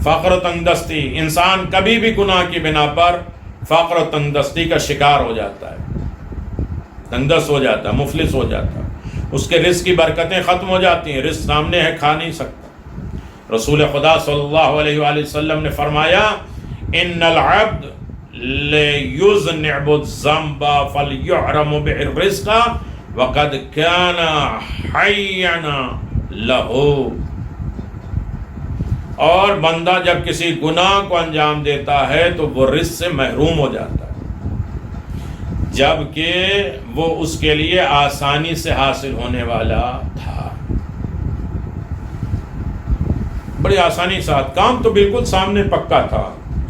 A: فقر و تنگدستی، انسان کبھی بھی گناہ کی بنا پر فقر و تنگدستی کا شکار ہو جاتا ہے، تنگدست ہو جاتا ہے، مفلس ہو جاتا ہے، اس کے رزق کی برکتیں ختم ہو جاتی ہیں، رزق سامنے ہے کھا نہیں سکتا. رسول خدا صلی اللہ علیہ وآلہ وسلم نے فرمایا ان العبد لِيُذْنِبُ الذَّنْبَ فَلْيُحْرَمُ بِهِ الرِّزْقَ وَقَدْ كَانَ حَيًّا لَهُ۔ اور بندہ جب کسی گناہ کو انجام دیتا ہے تو وہ رزق سے محروم ہو جاتا ہے، جبکہ وہ اس کے لیے آسانی سے حاصل ہونے والا تھا۔ بڑی آسانی ساتھ کام تو بالکل سامنے پکا تھا،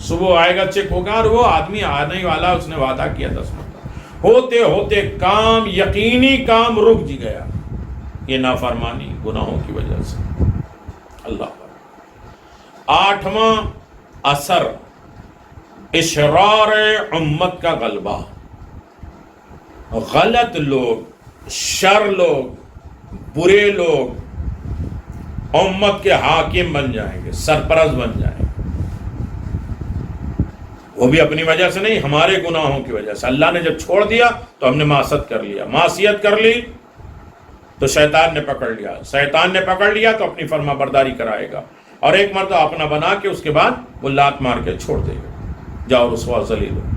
A: صبح آئے گا چیک ہوگا، اور وہ آدمی آنے والا، اس نے وعدہ کیا 10 منٹ، ہوتے ہوتے کام، یقینی کام رک جی گیا، یہ نافرمانی گناہوں کی وجہ سے۔ اللہ 8واں اثر اشرار امت کا غلبہ۔ غلط لوگ، شر لوگ، برے لوگ امت کے حاکم بن جائیں گے، سرپرست بن جائیں گے، وہ بھی اپنی وجہ سے نہیں، ہمارے گناہوں کی وجہ سے۔ اللہ نے جب چھوڑ دیا تو ہم نے معصیت کر لیا، معصیت کر لی تو شیطان نے پکڑ لیا، شیطان نے پکڑ لیا تو اپنی فرما برداری کرائے گا، اور ایک مرتبہ اپنا بنا کے اس کے بعد وہ لات مار کے چھوڑ دے گا، جاؤ رسوا ذلیل ہو۔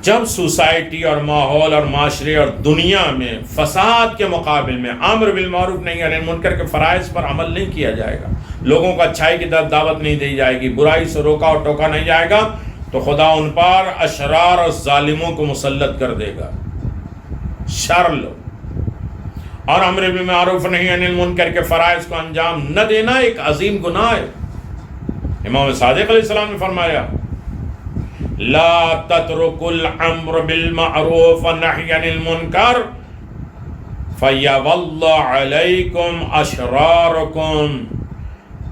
A: جب سوسائٹی اور ماحول اور معاشرے اور دنیا میں فساد کے مقابل میں امر بالمعروف نہیں عن المنکر کے فرائض پر عمل نہیں کیا جائے گا، لوگوں کو اچھائی کی طرف دعوت نہیں دی جائے گی، برائی سے روکا اور ٹوکا نہیں جائے گا، تو خدا ان پر اشرار اور ظالموں کو مسلط کر دے گا، شر لو۔ اور امر بالمعروف نہیں عن المنکر کے فرائض کو انجام نہ دینا ایک عظیم گناہ ہے۔ امام صادق علیہ السلام نے فرمایا لا تترکوا الامر بالمعروف والنہی عن المنکر فیولی علیکم اشرارکم۔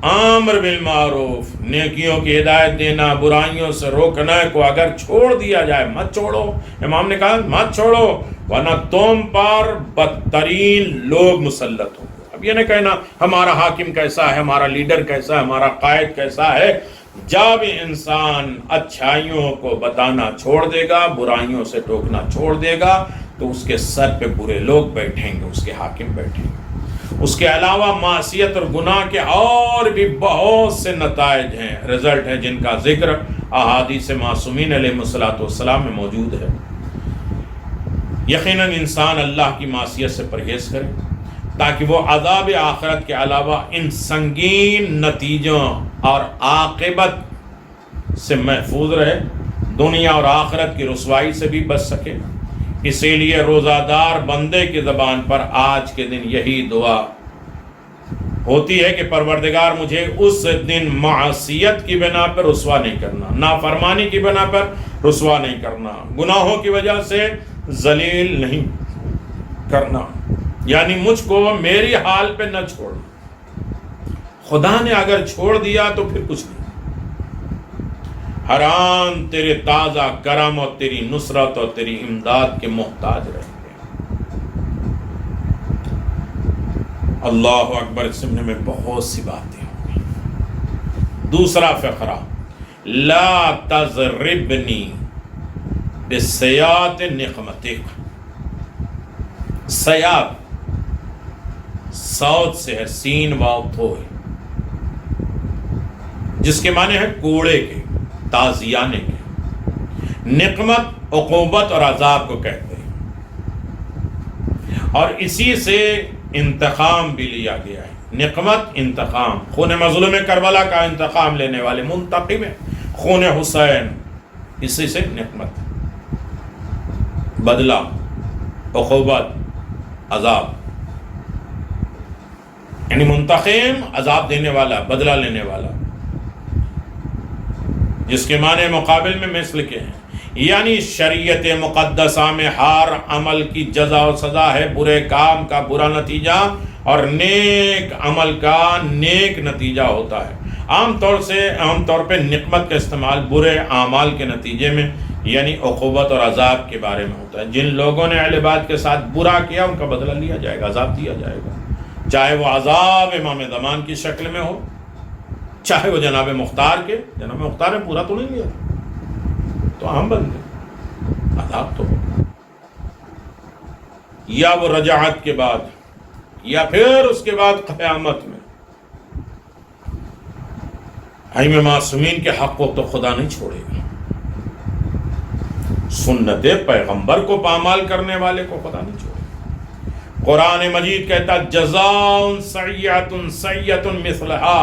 A: امر بالمعروف، نیکیوں کی ہدایت دینا، برائیوں سے روکنا کو اگر چھوڑ دیا جائے، مت چھوڑو، امام نے کہا مت چھوڑو، ورنہ تم پر بدترین لوگ مسلط ہوں گے۔ اب یہ نہیں کہنا ہمارا حاکم کیسا ہے، ہمارا لیڈر کیسا ہے، ہمارا قائد کیسا ہے۔ جب انسان اچھائیوں کو بتانا چھوڑ دے گا، برائیوں سے ٹوکنا چھوڑ دے گا، تو اس کے سر پہ برے لوگ بیٹھیں گے، اس کے حاکم بیٹھیں گے۔ اس کے علاوہ معصیت اور گناہ کے اور بھی بہت سے نتائج ہیں، رزلٹ ہیں، جن کا ذکر احادیث معصومین علیہ الصلوۃ والسلام میں موجود ہے۔ یقیناً انسان اللہ کی معصیت سے پرہیز کرے تاکہ وہ عذاب آخرت کے علاوہ ان سنگین نتیجوں اور عاقبت سے محفوظ رہے، دنیا اور آخرت کی رسوائی سے بھی بچ سکے۔ اسی لیے روزہ دار بندے کی زبان پر آج کے دن یہی دعا ہوتی ہے کہ پروردگار مجھے اس دن معصیت کی بنا پر رسوا نہیں کرنا، نافرمانی کی بنا پر رسوا نہیں کرنا، گناہوں کی وجہ سے ذلیل نہیں کرنا، یعنی مجھ کو میری حال پہ نہ چھوڑ۔ خدا نے اگر چھوڑ دیا تو پھر کچھ نہیں، حرام تیرے تازہ کرم اور تیری نصرت اور تیری امداد کے محتاج رہیں گے۔ اللہ اکبر، اس سمجھنے میں بہت سی باتیں ہوں گی۔ دوسرا فقرہ، لا تضربنی بسیات نقمتک۔ سیات صوت سے ہے، سین واو تو ہے، جس کے معنی ہے کوڑے کے، تازیانے کے۔ نقمت عقوبت اور عذاب کو کہتے ہیں، اور اسی سے انتقام بھی لیا گیا ہے۔ نقمت انتقام، خون مظلوم کربلا کا انتقام لینے والے منتقم ہیں، خون حسین، اسی سے نقمت، بدلہ، عقوبت، عذاب، یعنی منتقم، عذاب دینے والا، بدلہ لینے والا، جس کے معنی مقابل میں مثل کے ہیں۔ یعنی شریعت مقدسہ میں ہر عمل کی جزا و سزا ہے، برے کام کا برا نتیجہ اور نیک عمل کا نیک نتیجہ ہوتا ہے۔ عام طور پہ نقمت کا استعمال برے اعمال کے نتیجے میں، یعنی عقوبت اور عذاب کے بارے میں ہوتا ہے۔ جن لوگوں نے اہل بیت کے ساتھ برا کیا، ان کا بدلہ لیا جائے گا، عذاب دیا جائے گا، چاہے وہ عذاب امام زمان کی شکل میں ہو، چاہے وہ جناب مختار کے، جناب مختار نے پورا تو نہیں لیا تو ہم بندے، عذاب تو ہو، یا وہ رجعت کے بعد، یا پھر اس کے بعد قیامت میں۔ ائمہ معصومین کے حق کو تو خدا نہیں چھوڑے گا، سنت پیغمبر کو پامال کرنے والے کو خدا نہیں چھوڑے گا۔ قرآن مجید کہتا جزاء سیئۃ سیئۃ مثلھا،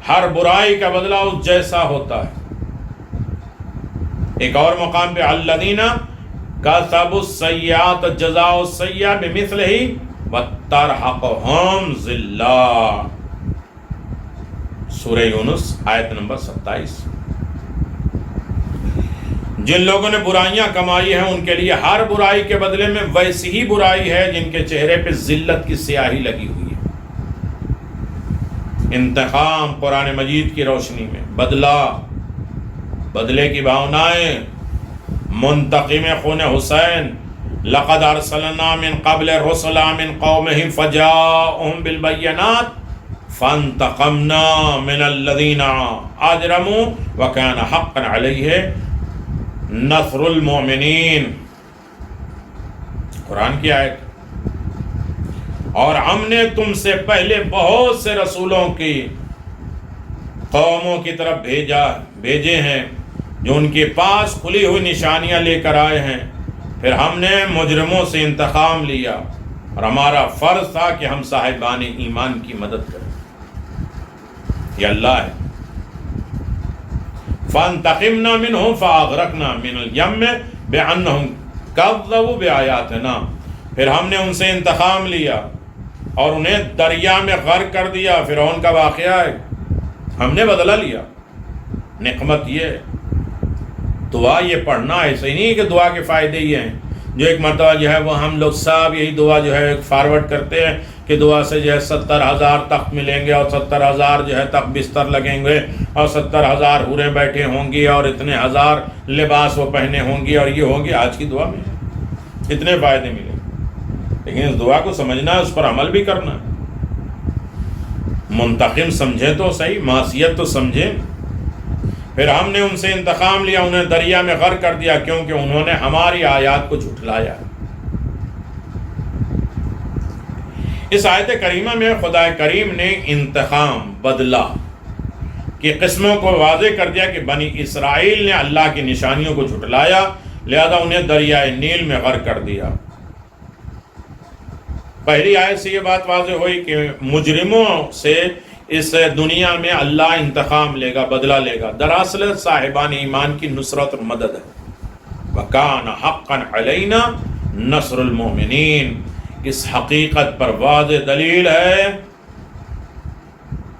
A: ہر برائی کا بدلہ اس جیسا ہوتا ہے۔ ایک اور مقام پہ الذین کسبوا السیئات جزاء السیئۃ بمثلہ وترہقہم ذلہ، سورہ یونس آیت نمبر 27۔ جن لوگوں نے برائیاں کمائی ہیں ان کے لیے ہر برائی کے بدلے میں ویسی ہی برائی ہے جن کے چہرے پہ ذلت کی سیاہی لگی ہوئی ہے۔ انتقام قرآن مجید کی روشنی میں، بدلے کی بھاونائیں، منتقم خون حسین، لقد ارسلنا من قبل رسلا من قومهم فجاءهم بالبينات فانتقمنا من الذين اجرموا وكان حقا عليه نصر المؤمنین، قرآن کی آیت۔ اور ہم نے تم سے پہلے بہت سے رسولوں کی قوموں کی طرف بھیجے ہیں جو ان کے پاس کھلی ہوئی نشانیاں لے کر آئے ہیں، پھر ہم نے مجرموں سے انتقام لیا اور ہمارا فرض تھا کہ ہم صاحبان ایمان کی مدد کریں۔ یہ اللہ ہے۔ فَانْتَقِمْنَا مِنْهُمْ فَأَغْرَقْنَا مِنَ الْيَمِّ بِأَنَّهُمْ كَذَّبُوا بِآيَاتِنَا، پھر ہم نے ان سے انتقام لیا اور انہیں دریا میں غرق کر دیا۔ فرعون کا واقعہ ہے، ہم نے بدلہ لیا۔ نقمت یہ دعا یہ پڑھنا ایسے ہی نہیں کہ دعا کے فائدے یہ ہیں جو ایک مرتبہ جو ہے وہ ہم لوگ سب یہی دعا جو ہے فارورڈ کرتے ہیں کہ دعا سے جو ہے 70,000 تخت ملیں گے اور 70,000 جو ہے تخت بستر لگیں گے اور 70,000 حوریں بیٹھے ہوں گی اور اتنے ہزار لباس وہ پہنے ہوں گی اور یہ ہوں گی۔ آج کی دعا میں اتنے فائدے ملیں، لیکن اس دعا کو سمجھنا ہے، اس پر عمل بھی کرنا ہے۔ منتقم سمجھے تو صحیح، معصیت تو سمجھے۔ پھر ہم نے ان سے انتقام لیا، انہیں دریا میں غرق کر دیا کیونکہ انہوں نے ہماری آیات کو جھٹلایا۔ اس آیت کریمہ میں خدا کریم نے انتقام، بدلہ کی قسموں کو واضح کر دیا کہ بنی اسرائیل نے اللہ کی نشانیوں کو جھٹلایا، لہذا انہیں دریائے نیل میں غرق کر دیا۔ پہلی آیت سے یہ بات واضح ہوئی کہ مجرموں سے اس دنیا میں اللہ انتقام لے گا، بدلہ لے گا۔ دراصل صاحبان ایمان کی نصرت اور مدد ہے۔ وَكَانَ حَقًّا عَلَيْنَا نَصْرُ الْمُؤْمِنِينَ، اس حقیقت پر واضح دلیل ہے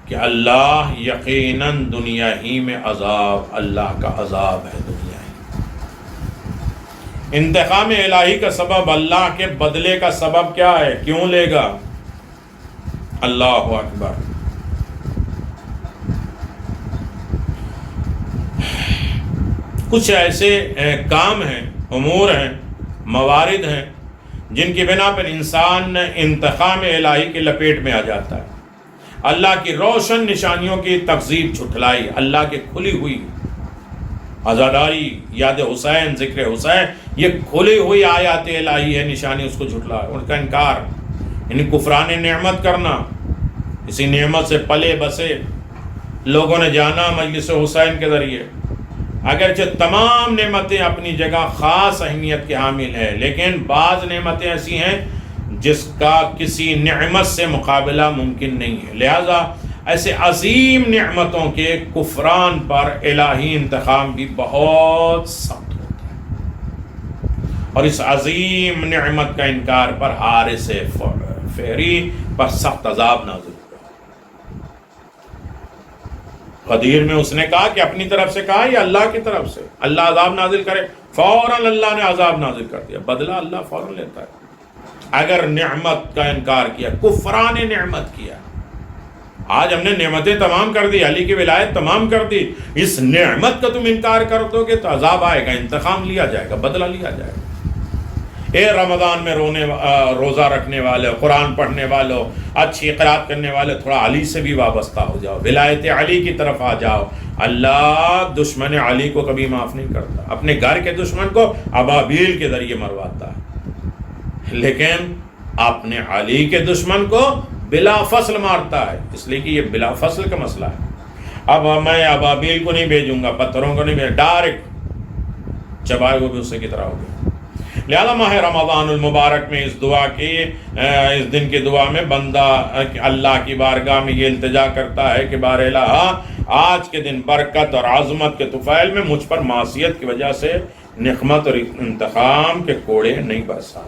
A: کہ اللہ یقیناً دنیا ہی میں عذاب، اللہ کا عذاب ہے دنیا ہی۔ انتقام الہی کا سبب اللہ کے بدلے کا سبب کیا ہے؟ کیوں لے گا؟ اللہ اکبر۔ کچھ ایسے کام ہیں، امور ہیں، موارد ہیں جن کی بنا پر انسان انتقام الہی کی لپیٹ میں آ جاتا ہے۔ اللہ کی روشن نشانیوں کی تکذیب، جھٹلائی، اللہ کی کھلی ہوئی عزاداری، یاد حسین، ذکر حسین، یہ کھلی ہوئی آیات الہی ہے، نشانی، اس کو جھٹلا، ان کا انکار، یعنی کفران نعمت کرنا۔ اسی نعمت سے پلے بسے لوگوں نے جانا مجلس حسین کے ذریعے۔ اگرچہ تمام نعمتیں اپنی جگہ خاص اہمیت کے حامل ہیں، لیکن بعض نعمتیں ایسی ہیں جس کا کسی نعمت سے مقابلہ ممکن نہیں ہے، لہذا ایسے عظیم نعمتوں کے کفران پر الہی انتقام بھی بہت سخت ہوتا ہے، اور اس عظیم نعمت کا انکار پر حارث فہری پر سخت عذاب نازل ہوا۔ غدیر میں اس نے کہا کہ اپنی طرف سے کہا یا اللہ کی طرف سے اللہ عذاب نازل کرے، فوراً اللہ نے عذاب نازل کر دیا۔ بدلہ اللہ فوراً لیتا ہے۔ اگر نعمت کا انکار کیا، کفران نعمت کیا، آج ہم نے نعمتیں تمام کر دی، علی کی ولایت تمام کر دی، اس نعمت کا تم انکار کر دو گے تو عذاب آئے گا، انتقام لیا جائے گا، بدلہ لیا جائے گا۔ اے رمضان میں روزہ رکھنے والے، قرآن پڑھنے والوں، اچھی قرات کرنے والے، تھوڑا علی سے بھی وابستہ ہو جاؤ، ولایت علی کی طرف آ جاؤ۔ اللہ دشمن علی کو کبھی معاف نہیں کرتا، اپنے گھر کے دشمن کو ابابیل کے ذریعے مرواتا ہے، لیکن اپنے علی کے دشمن کو بلا فصل مارتا ہے، اس لیے کہ یہ بلا فصل کا مسئلہ ہے۔ اب میں ابابیل کو نہیں بھیجوں گا، پتھروں کو نہیں بھیجوں، ڈائریکٹ چبائے ہوئے بھی اس سے کی طرح ہو گیا۔ لہذا ماہ رمضان المبارک میں اس دن کی دعا میں بندہ اللہ کی بارگاہ میں یہ التجا کرتا ہے کہ بار الہ، آج کے دن برکت اور عظمت کے طفیل میں مجھ پر معصیت کی وجہ سے نقمت اور انتقام کے کوڑے نہیں برسا۔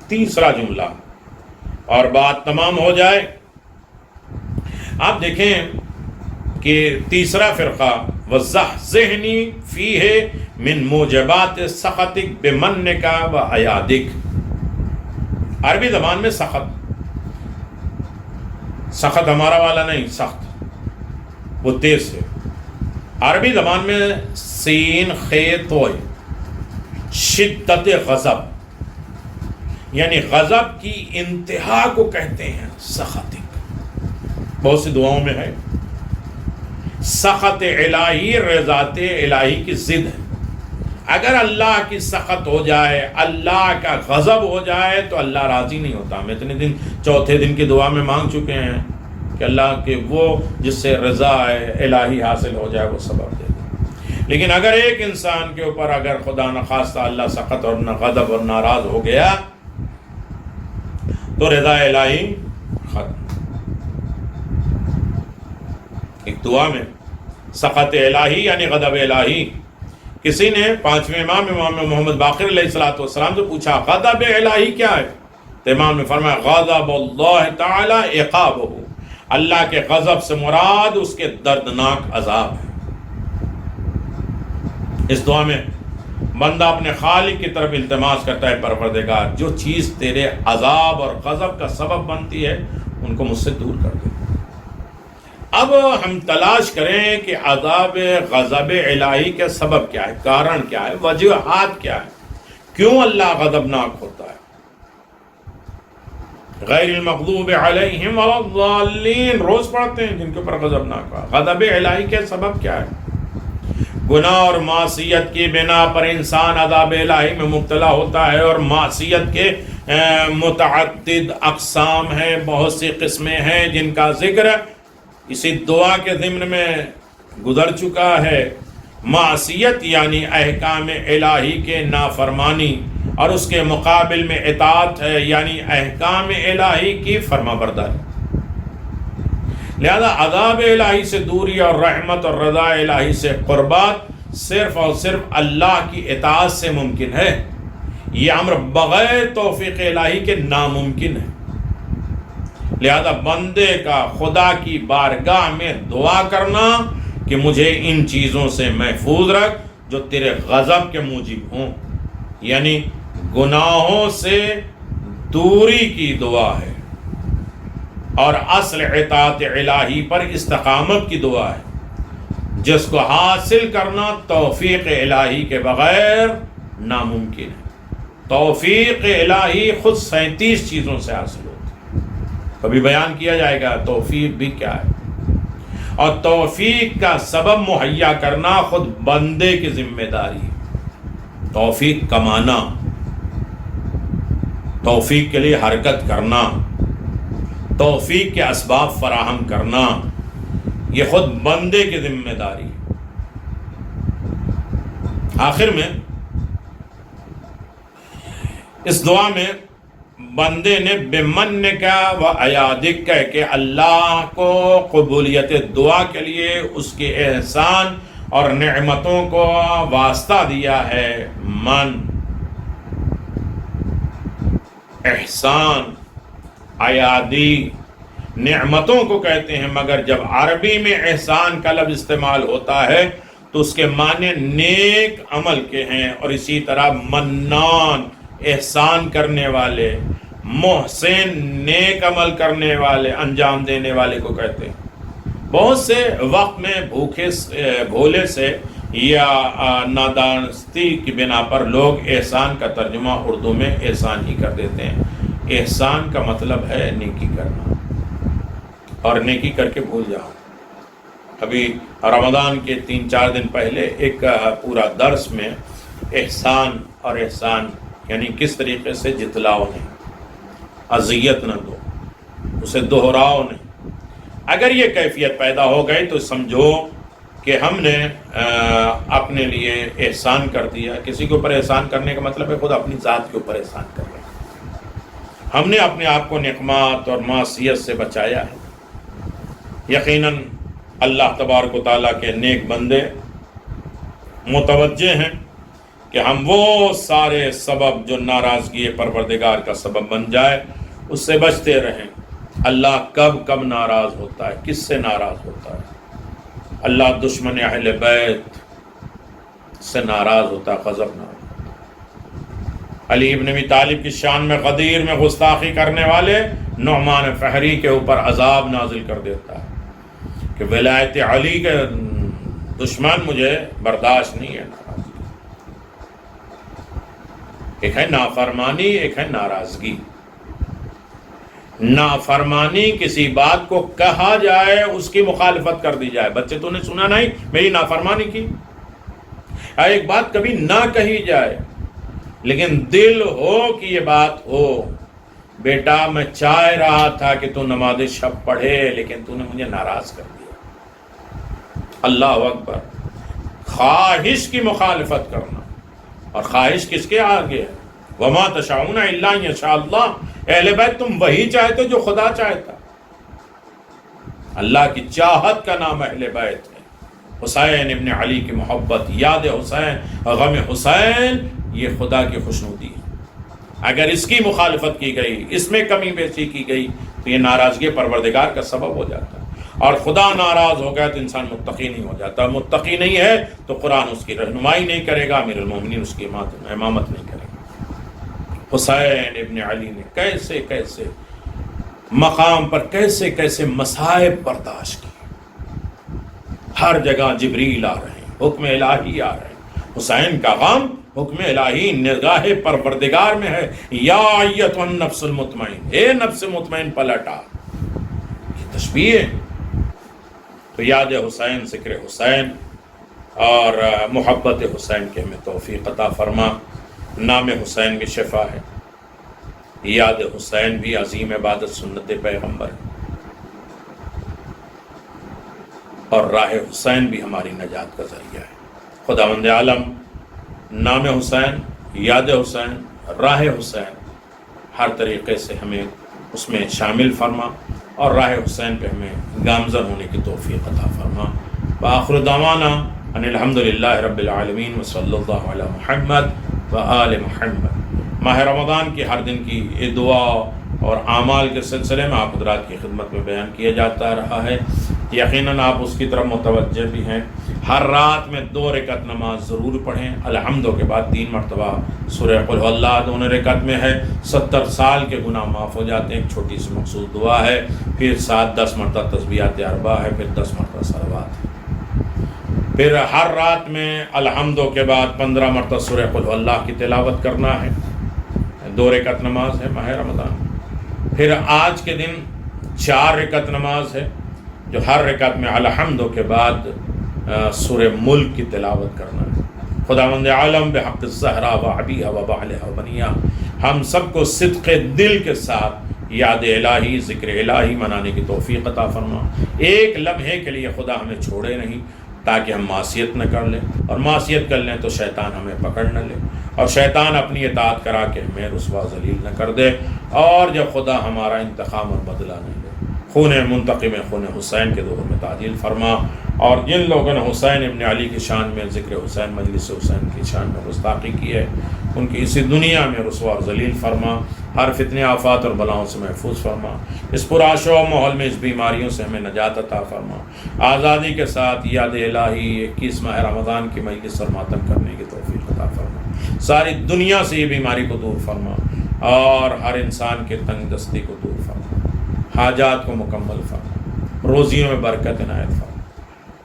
A: تیسرا جملہ اور بات تمام ہو جائے۔ آپ دیکھیں کہ تیسرا فرقہ وَزَحْزِحْنِي فِيهِ مِن مُوجِبَاتِ سَخَطِكَ بِمَنِّكَ وَعَيَادِكَ۔ عربی زبان میں سخت ہمارا والا نہیں، سخت وہ تیز ہے۔ عربی زبان میں سین خے توئے شدت غضب، یعنی غضب کی انتہا کو کہتے ہیں سخطک۔ بہت سی دعاؤں میں ہے سخط الہی، رضات الہی کی ضد ہے۔ اگر اللہ کی سخط ہو جائے، اللہ کا غضب ہو جائے تو اللہ راضی نہیں ہوتا۔ ہم اتنے دن چوتھے دن کی دعا میں مانگ چکے ہیں کہ اللہ کے وہ جس سے رضا الہی حاصل ہو جائے وہ سبب دے دے۔ لیکن اگر ایک انسان کے اوپر اگر خدا نخواستہ اللہ سخط اور غضب اور ناراض ہو گیا تو رضا الہی ختم۔ ایک دعا میں سخط الہی یعنی غضب الہی، کسی نے پانچویں امام محمد باقر علیہ السلام سے پوچھا غضب الہی کیا ہے؟ تو امام نے فرمایا غضب اللہ تعالی عقابہ، اللہ کے غضب سے مراد اس کے دردناک عذاب ہے۔ اس دعا میں بندہ اپنے خالق کی طرف التماس کرتا ہے، پروردگار جو چیز تیرے عذاب اور غضب کا سبب بنتی ہے ان کو مجھ سے دور کر دے۔ اب ہم تلاش کریں کہ عذاب غضب الہی کے سبب کیا ہے، کارن کیا ہے، وجوہات کیا ہے، کیوں اللہ غضبناک ہوتا ہے۔ غیر المغضوب علیہم ولا الضالین روز پڑھتے ہیں جن کے اوپر غضبناک ہوا۔ غضب الہی کے سبب کیا ہے؟ گناہ اور معصیت کی بنا پر انسان عذاب الہی میں مبتلا ہوتا ہے، اور معصیت کے متعدد اقسام ہیں، بہت سی قسمیں ہیں جن کا ذکر اسی دعا کے ضمن میں گزر چکا ہے۔ معصیت یعنی احکام الہی کے نافرمانی، اور اس کے مقابل میں اطاعت ہے یعنی احکام الہی کی فرما برداری۔ لہذا عذاب الہی سے دوری اور رحمت اور رضا الہی سے قربات صرف اور صرف اللہ کی اطاعت سے ممکن ہے۔ یہ امر بغیر توفیق الہی کے ناممکن ہے۔ لہذا بندے کا خدا کی بارگاہ میں دعا کرنا کہ مجھے ان چیزوں سے محفوظ رکھ جو تیرے غضب کے موجب ہوں، یعنی گناہوں سے دوری کی دعا ہے، اور اصل اطاعت الہی پر استقامت کی دعا ہے، جس کو حاصل کرنا توفیق الہی کے بغیر ناممکن ہے۔ توفیق الہی خود 37 چیزوں سے حاصل ہوتی ہے، کبھی بیان کیا جائے گا توفیق بھی کیا ہے، اور توفیق کا سبب مہیا کرنا خود بندے کی ذمہ داری ہے۔ توفیق کمانا، توفیق کے لیے حرکت کرنا، توفیق کے اسباب فراہم کرنا، یہ خود بندے کی ذمہ داری ہے۔ آخر میں اس دعا میں بندے نے بِمَنِّكَ وَعَيَادِكَ کہہ کے اللہ کو قبولیت دعا کے لیے اس کے احسان اور نعمتوں کو واسطہ دیا ہے۔ من، احسان، عیادی نعمتوں کو کہتے ہیں، مگر جب عربی میں احسان کا لفظ استعمال ہوتا ہے تو اس کے معنی نیک عمل کے ہیں، اور اسی طرح منان احسان کرنے والے، محسن نیک عمل کرنے والے، انجام دینے والے کو کہتے ہیں۔ بہت سے وقت میں بھولے سے یا نادانستی کی بنا پر لوگ احسان کا ترجمہ اردو میں احسان ہی کر دیتے ہیں۔ احسان کا مطلب ہے نیکی کرنا، اور نیکی کر کے بھول جاؤ۔ ابھی رمضان کے 3-4 دن پہلے ایک پورا درس میں احسان اور احسان یعنی کس طریقے سے جتلاؤ نہیں، اذیت نہ دو، اسے دہراؤ نہیں، اگر یہ کیفیت پیدا ہو گئی تو سمجھو کہ ہم نے اپنے لیے احسان کر دیا. کسی کے اوپر احسان کرنے کا مطلب ہے خود اپنی ذات کے اوپر احسان کر رہے ہیں. ہم نے اپنے آپ کو نقمات اور معصیت سے بچایا ہے. یقیناً اللہ تبارک و تعالیٰ کے نیک بندے متوجہ ہیں کہ ہم وہ سارے سبب جو ناراضگی پروردگار کا سبب بن جائے اس سے بچتے رہیں. اللہ کب ناراض ہوتا ہے, کس سے ناراض ہوتا ہے؟ اللہ دشمن اہل بیت سے ناراض ہوتا ہے, غضب ناراض. علی ابن ابی طالب کی شان میں غدیر میں گستاخی کرنے والے نعمان فہری کے اوپر عذاب نازل کر دیتا ہے کہ ولایت علی کے دشمن مجھے برداشت نہیں ہے. ایک ہے نافرمانی, ایک ہے ناراضگی. نافرمانی کسی بات کو کہا جائے, اس کی مخالفت کر دی جائے. بچے تو نے سنا نہیں میری نافرمانی کی. ایک بات کبھی نہ کہی جائے لیکن دل ہو کہ یہ بات ہو, بیٹا میں چاہ رہا تھا کہ تو نماز شب پڑھے لیکن تو نے مجھے ناراض کر دیا. اللہ اکبر. خواہش کی مخالفت کرنا, اور خواہش کس کے آگے ہے؟ وما تشاؤون الا ان یشاء اللہ. اہل بیت تم وہی چاہتے جو خدا چاہتا. اللہ کی چاہت کا نام اہل بیت ہے. حسین ابن علی کی محبت, یاد حسین, غم حسین, یہ خدا کی خوشنودی ہے. اگر اس کی مخالفت کی گئی, اس میں کمی بیشی کی گئی تو یہ ناراضگی پروردگار کا سبب ہو جاتا ہے. اور خدا ناراض ہو گیا تو انسان متقی نہیں ہو جاتا. متقی نہیں ہے تو قرآن اس کی رہنمائی نہیں کرے گا, امیر المومنین اس کی امامت نہیں کرے گا. حسین ابن علی نے کیسے کیسے مقام پر کیسے کیسے مصائب برداشت کی. ہر جگہ جبریل آ رہے ہیں, حکم الہی آ رہے ہیں. حسین کا غم حکم الہی نگاہ پروردگار میں ہے. یا ایتھا النفس المطمئن, اے نفس مطمئن پلٹا. یہ تشبیہ ہے. تو یاد حسین, ذکر حسین اور محبت حسین کے ہمیں توفیق عطا فرما. نام حسین بھی شفا ہے, یاد حسین بھی عظیم عبادت سنت پیغمبر ہے, اور راہ حسین بھی ہماری نجات کا ذریعہ ہے. خداوند عالم نام حسین, یاد حسین, راہ حسین ہر طریقے سے ہمیں اس میں شامل فرما, اور راہ حسین پہ ہمیں گامزن ہونے کی توفیق عطا فرما. وآخر دعوانا ان الحمدللہ رب العالمین وصلی اللہ علی محمد وآل محمد. ماہ رمضان کی ہر دن کی دعا اور اعمال کے سلسلے میں آپ حضرات کی خدمت میں بیان کیا جاتا رہا ہے. یقیناً آپ اس کی طرف متوجہ بھی ہیں. ہر رات میں 2 رکعت نماز ضرور پڑھیں. الحمد کے بعد 3 مرتبہ سورہ قل هو اللہ 2 رکعت میں ہے. 70 سال کے گناہ معاف ہو جاتے ہیں. ایک چھوٹی سی مخصوص دعا ہے. پھر 7-10 مرتبہ تسبیحات اربع ہے. پھر 10 مرتبہ صلوات ہے. پھر ہر رات میں الحمد کے بعد 15 مرتبہ سورہ قل هو اللہ کی تلاوت کرنا ہے. 2 رکعت نماز ہے ماہ رمضان. پھر آج کے دن 4 رکعت نماز ہے, جو ہر رکعت میں الحمد کے بعد سورہ ملک کی تلاوت کرنا ہے. خداوند عالم بحق الزہرا و ابیہا و بعلہا و بنیہا ہم سب کو صدق دل کے ساتھ یاد الہی, ذکر الہی منانے کی توفیق عطا فرما. ایک لمحے کے لیے خدا ہمیں چھوڑے نہیں تاکہ ہم معصیت نہ کر لیں, اور معصیت کر لیں تو شیطان ہمیں پکڑ نہ لے, اور شیطان اپنی اطاعت کرا کے ہمیں رسوا ذلیل نہ کر دے. اور جب خدا ہمارا انتقام اور بدلہ نہیں لے, خون منتقم خون حسین کے دور میں تعجیل فرما. اور جن لوگوں نے حسین ابن علی کی شان میں ذکر حسین, مجلس حسین کی شان میں گستاخی کی ہے, ان کی اسی دنیا میں رسوا اور ذلیل فرما. ہر فتنے آفات اور بلاؤں سے محفوظ فرما. اس پرآشوب ماحول میں اس بیماریوں سے ہمیں نجات عطا فرما. آزادی کے ساتھ یاد الہی 21 ماہ رمضان کی مجلس اور ماتم کرنے کی توفیق عطا فرما. ساری دنیا سے یہ بیماری کو دور فرما, اور ہر انسان کے تنگ دستی کو دور فرما. حاجات کو مکمل فرما. روزیوں میں برکت عنایت فرما.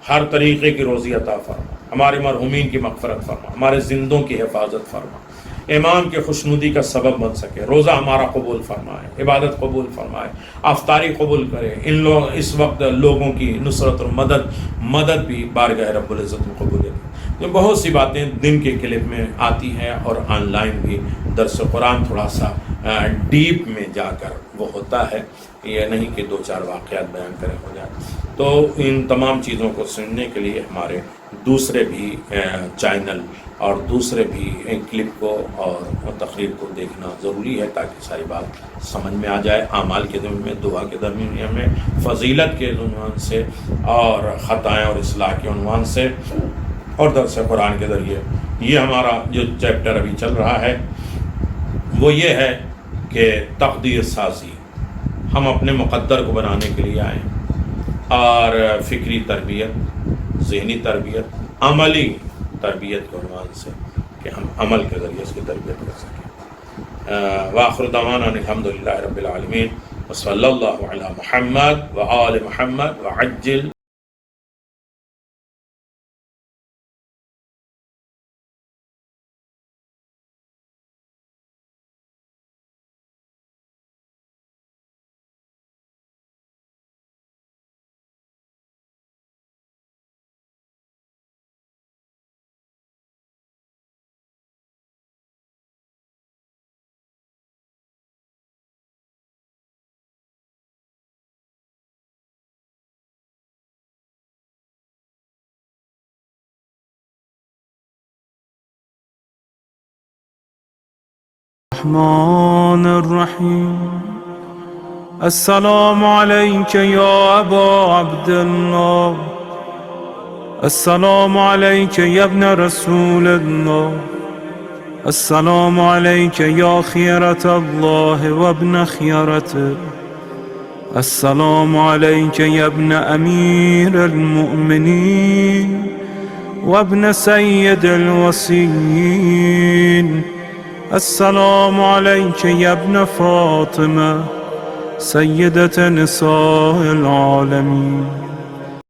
A: ہر طریقے کی روزی عطا فرما. ہمارے مرحومین کی مغفرت فرما. ہمارے زندوں کی حفاظت فرما. امام کے خوشنودی کا سبب بن سکے. روزہ ہمارا قبول فرمائے, عبادت قبول فرمائے, افطاری قبول کرے. اس وقت لوگوں کی نصرت اور مدد بھی بارگاہ رب العزت میں قبول ہے. تو بہت سی باتیں دن کے کلپ میں آتی ہیں, اور آن لائن بھی درس قرآن تھوڑا سا ڈیپ میں جا کر وہ ہوتا ہے. یہ نہیں کہ 2-4 واقعات بیان کریں ہو جائے. تو ان تمام چیزوں کو سننے کے لیے ہمارے دوسرے بھی چینل اور دوسرے بھی کلپ کو اور تقریر کو دیکھنا ضروری ہے تاکہ ساری بات سمجھ میں آ جائے. اعمال کے ضمن میں، دعا کے درمیان میں، فضیلت کے عنوان سے اور خطائیں اور اصلاح کے عنوان سے اور درس قرآن کے ذریعے. یہ ہمارا جو چیپٹر ابھی چل رہا ہے وہ یہ ہے کہ تقدیر سازی. ہم اپنے مقدر کو بنانے کے لیے آئے اور فکری تربیت، ذہنی تربیت، عملی تربیت کے عنوان سے کہ ہم عمل کے ذریعے اس کی تربیت کر سکیں. وآخر دعوانا الحمدللہ رب العالمین وصلی اللہ علی محمد وآل محمد وعجل
B: الرحمن الرحيم. السلام عليك يا أبا عبد الله. السلام عليك يا ابن رسول الله. السلام عليك يا خيرة الله وابن خيرته. السلام عليك يا ابن أمير المؤمنين وابن سيد الوصيين. السلام عليك يا ابن فاطمة سيدة نساء العالمين.